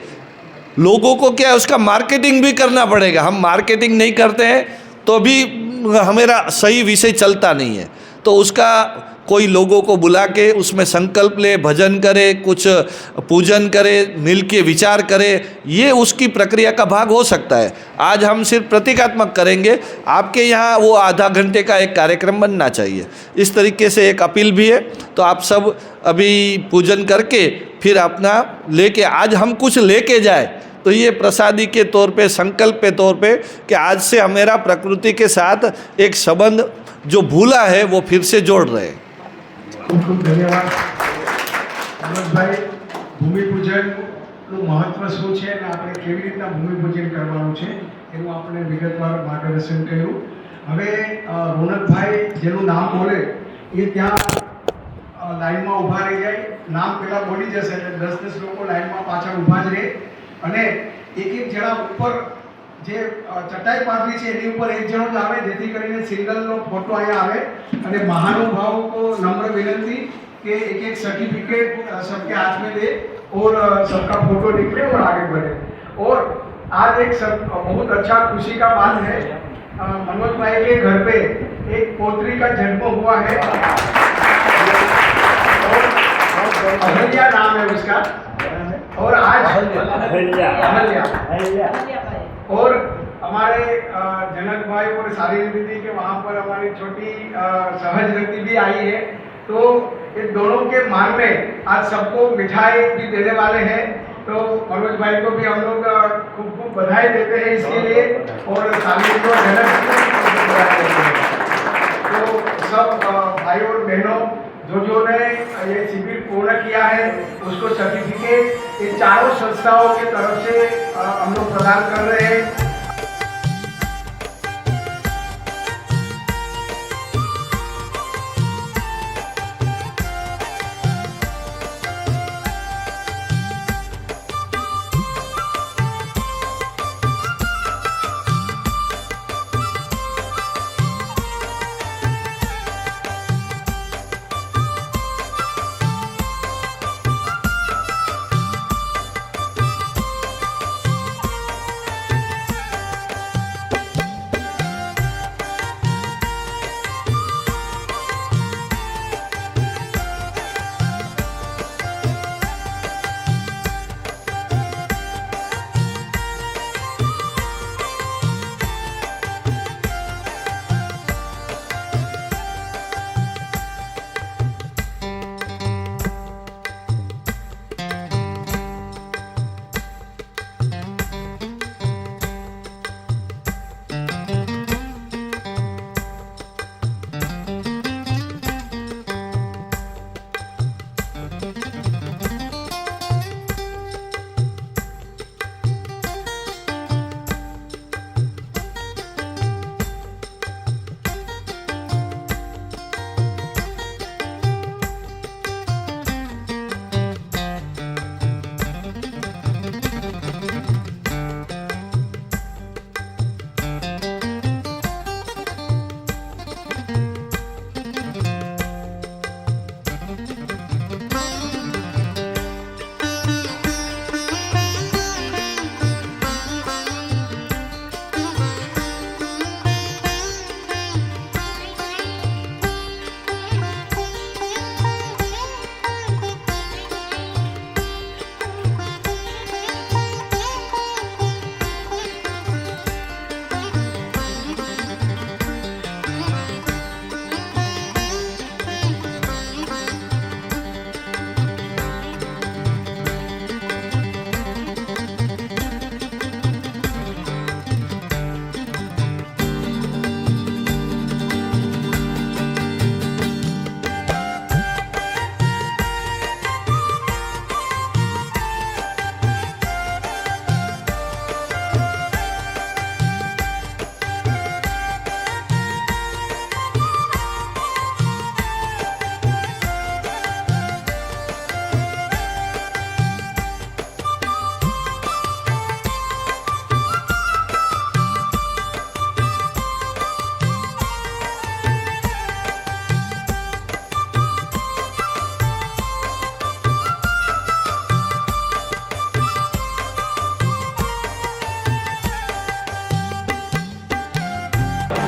लोगों को क्या है उसका मार्केटिंग भी करना पड़ेगा. हम मार्केटिंग नहीं करते हैं तो भी हमारा सही विषय चलता नहीं है. तो उसका कोई लोगों को बुला के उसमें संकल्प ले, भजन करे, कुछ पूजन करे, मिल के विचार करे, ये उसकी प्रक्रिया का भाग हो सकता है. आज हम सिर्फ प्रतीकात्मक करेंगे. आपके यहाँ वो आधा घंटे का एक कार्यक्रम बनना चाहिए. इस तरीके से एक अपील भी है. तो आप सब अभी पूजन करके फिर अपना लेके आज हम कुछ लेके जाए तो ये प्रसादी के तौर पे संकल्प के तौर पे कि आज से हमारा प्रकृति के साथ एक संबंध जो भूला है वो फिर से जोड़ रहे हैं. ખૂબ ખૂબ ધન્યવાદ મનોજભાઈ. ભૂમિપૂજનનું મહત્ત્વ શું છે અને આપણે કેવી રીતના ભૂમિપૂજન કરવાનું છે એનું આપણે વિગતવાર માર્ગદર્શન કર્યું. હવે રોનકભાઈ જેનું નામ બોલે એ ત્યાં લાઈનમાં ઊભા રહી જાય. નામ પહેલાં બોલી જશે એટલે 10-10 લોકો લાઈનમાં પાછળ ઊભા જ રહે અને એક એક જણા ઉપર જે ચટાઈ પાથરી છે એની ઉપર એક જણો જ આવે જેથી કરીને સિંગલનો ફોટો અહીંયા આવે. અને महानुभावों को नम्र विनती कि एक एक सर्टिफिकेट सबके हाथ में दे और सबका फोटो निकले और आगे बढ़े. और आज एक बहुत अच्छा खुशी का बात है मनोज भाई के घर पे एक पोत्री का जन्म हुआ है. अहल्या नाम है उसका. और आज अहल्या और हमारे जनक भाई और सारी दीदी के वहाँ पर हमारी छोटी सहज व्यक्ति भी आई है. तो इन दोनों के मान में आज सबको मिठाई भी देने वाले हैं। तो मनोज भाई को भी हम लोग खूब खूब बधाई देते हैं इसके लिए और शादी को तो सब भाई और बहनों जो ने ये शिविर पूर्ण किया है उसको सर्टिफिकेट इन चारों संस्थाओं की तरफ से हम लोग प्रदान कर रहे हैं।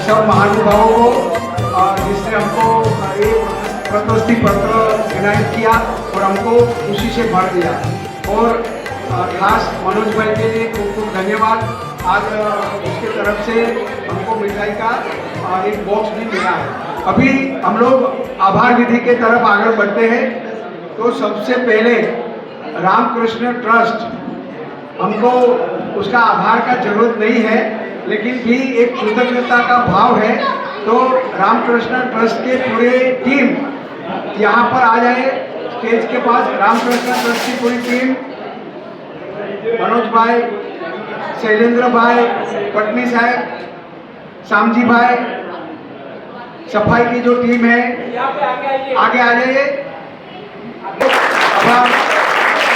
सब महानुभावों को जिसने हमको एक प्रशस्ति पत्र इनायत किया और हमको खुशी से भर दिया। और खास मनोज भाई के लिए खूब खूब धन्यवाद। आज उसके तरफ से हमको मिठाई का एक बॉक्स भी मिला है। अभी हम लोग आभार विधि के तरफ आगे बढ़ते हैं। तो सबसे पहले रामकृष्ण ट्रस्ट, हमको उसका आभार का जरूरत नहीं है, लेकिन भी एक कृतज्ञता का भाव है। तो रामकृष्ण ट्रस्ट के पूरे टीम यहाँ पर आ जाए स्टेज के पास। रामकृष्ण ट्रस्ट की पूरी टीम, मनोज भाई, शैलेंद्र भाई, पटनी साहब, श्यामजी भाई, सफाई की जो टीम है आगे आ जाइए। आभार,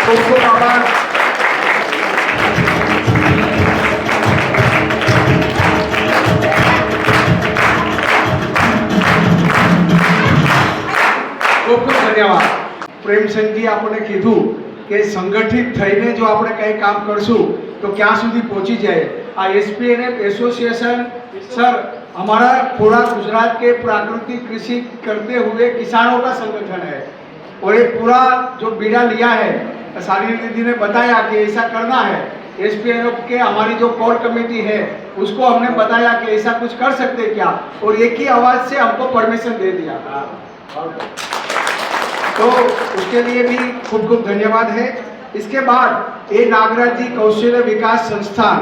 खूब खूब आभार। ખૂબ ખૂબ ધન્યવાદ। પ્રેમસંગજી આપણે કીધું કે સંગઠિત થઈને જો આપણે કંઈ કામ કરશું તો ક્યાં સુધી પહોંચી જાય। આ એસપીએનએફ એસોસિएशन सर हमारा पूरा गुजरात के प्राकृतिक कृषि करते हुए किसानों का संगठन है। और ये पूरा जो बीड़ा लिया है, शालिनी दीदी ने बताया कि ऐसा करना है। एसपीएनएफ के हमारी जो कोर कमेटी है उसको हमने बताया कि ऐसा कुछ कर सकते क्या, और एक ही आवाज़ से हमको परमिशन दे दिया। तो उसके लिए भी खूब खूब धन्यवाद है। इसके बाद ए नागराज जी कौशल्य विकास संस्थान,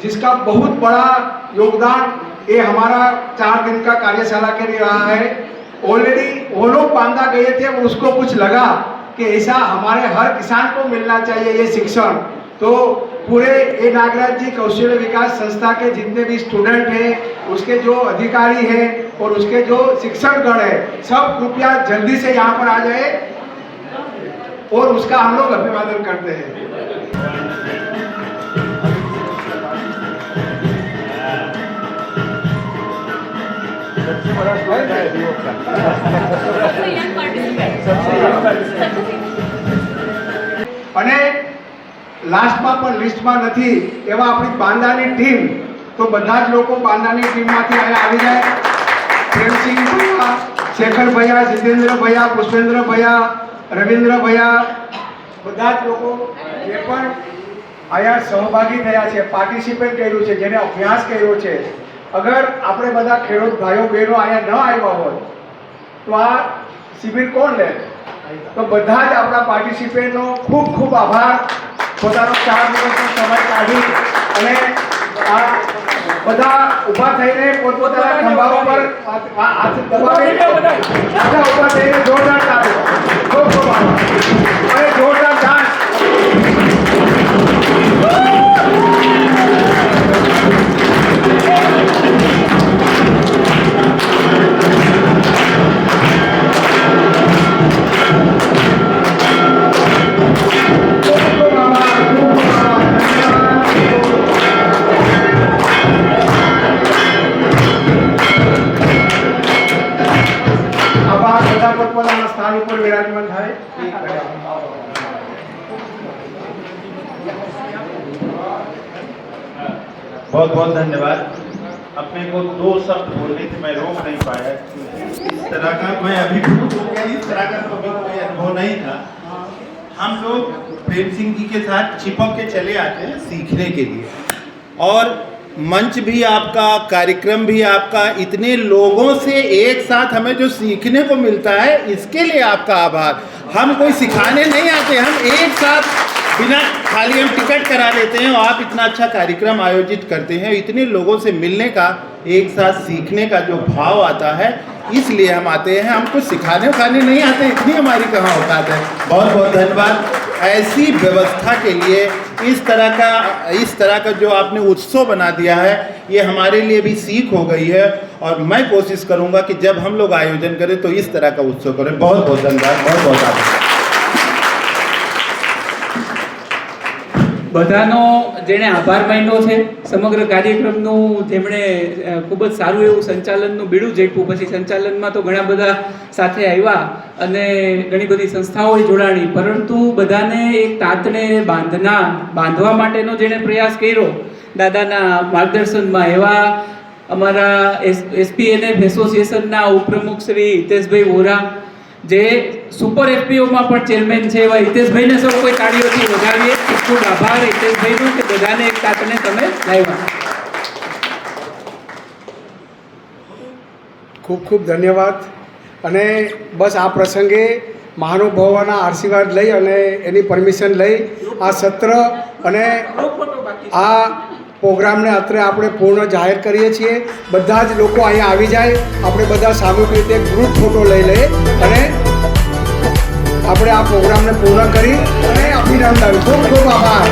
जिसका बहुत बड़ा योगदान ये हमारा 4 दिन का कार्यशाला के लिए रहा है। ऑलरेडी वो लोग बांधा गए थे, उसको कुछ लगा कि ऐसा हमारे हर किसान को मिलना चाहिए ये शिक्षण। तो पूरे ए नागराज जी कौशल्य विकास संस्था के जितने भी स्टूडेंट हैं, उसके जो अधिकारी हैं और उसके जो शिक्षकगण है, सब कृपया जल्दी से यहाँ पर आ जाए और उसका हम लोग अभिवादन करते हैं। અને લાસ્ટમાં પણ લિસ્ટમાં નથી એવા આપણી બાંદાની ટીમ, તો બધા જ લોકો બાંદાની ટીમમાંથી અહીંયા આવી જાય। પ્રેમસિંહ ભૈયા, શેખર ભૈયા, જીતેન્દ્ર ભૈયા, પુષ્પેન્દ્ર ભૈયા, રવિન્દ્ર ભૈયા, બધા જ લોકો જે પણ અહીંયા સહભાગી થયા છે, પાર્ટિસિપેટ કર્યું છે, જેને અભ્યાસ કર્યો છે, અગર આપણે બધા ખેડૂત ભાઈઓ બહેનો અહીંયા ન આવ્યા હોય તો આ શિબિર કોણ લે? તો બધા જ આપણા પાર્ટિસિપેન્ટનો ખૂબ ખૂબ આભાર। પોતાનો 4 દિવસનો સમય કાઢી અને આ બધા ઊભા થઈને પોતપોતાના ખંભા ઉપર હાથ દબાવી બધા ઊભા થઈને જોરદાર તાળી, ખૂબ ખૂબ આભાર અને જોરદાર ડાન્સ। स्थान पर विराजमान है। बहुत बहुत धन्यवाद। अपने को 2 शब्द बोलने थे, मैं रोक नहीं पाया। इस तरह का मैं अभिभूत हो गया, इस तरह का कभी कोई अनुभव नहीं था। हम लोग प्रेम सिंह जी के साथ चिपक के चले आते हैं सीखने के लिए, और मंच भी आपका, कार्यक्रम भी आपका, इतने लोगों से एक साथ हमें जो सीखने को मिलता है, इसके लिए आपका आभार। हम कोई सिखाने नहीं आते, हम एक साथ बिना खाली हम टिकट करा लेते हैं और आप इतना अच्छा कार्यक्रम आयोजित करते हैं। इतने लोगों से मिलने का, एक साथ सीखने का जो भाव आता है, इसलिए हम आते हैं। हम कुछ सिखाने उखाने नहीं आते, इतनी हमारी कहाँ औकात है। बहुत बहुत धन्यवाद ऐसी व्यवस्था के लिए। इस तरह का जो आपने उत्सव बना दिया है, ये हमारे लिए भी सीख हो गई है, और मैं कोशिश करूँगा कि जब हम लोग आयोजन करें तो इस तरह का उत्सव करें। बहुत बहुत धन्यवाद, बहुत बहुत आभार। બધાનો જેણે આભાર માન્યો છે, સમગ્ર કાર્યક્રમનું જેમણે ખૂબ જ સારું એવું સંચાલનનું બીડું ઝડપ્યું, પછી સંચાલનમાં તો ઘણા બધા સાથે આવ્યા અને ઘણી બધી સંસ્થાઓ જોડાણી, પરંતુ બધાને એક તાતણે બાંધવા માટેનો જેણે પ્રયાસ કર્યો દાદાના માર્ગદર્શનમાં, એવા અમારા એસપીએનએફ એસોસિએશનના ઉપપ્રમુખ શ્રી હિતેશભાઈ વોરા, જે સુપર એફપીઓમાં પણ ચેરમેન છે, એવા હિતેશભાઈને સૌ કોઈ તાળીઓથી વધાવીએ। ખૂબ ખૂબ આભાર હિતેશભાઈનો કે બધાને એક તાતણે તમે લાવ્યા। ખૂબ ખૂબ ધન્યવાદ। અને બસ આ પ્રસંગે મહાનુભાવોના આશીર્વાદ લઈ અને એની પરમિશન લઈ આ સત્ર અને આ પ્રોગ્રામને અત્રે આપણે પૂર્ણ જાહેર કરીએ છીએ। બધા જ લોકો અહીંયા આવી જાય, આપણે બધા સામૂહિક રીતે ગ્રુપ ફોટો લઈ લઈએ અને આપણે આ પ્રોગ્રામને પૂર્ણ કરી અને અભિનંદન। ખૂબ ખૂબ આભાર।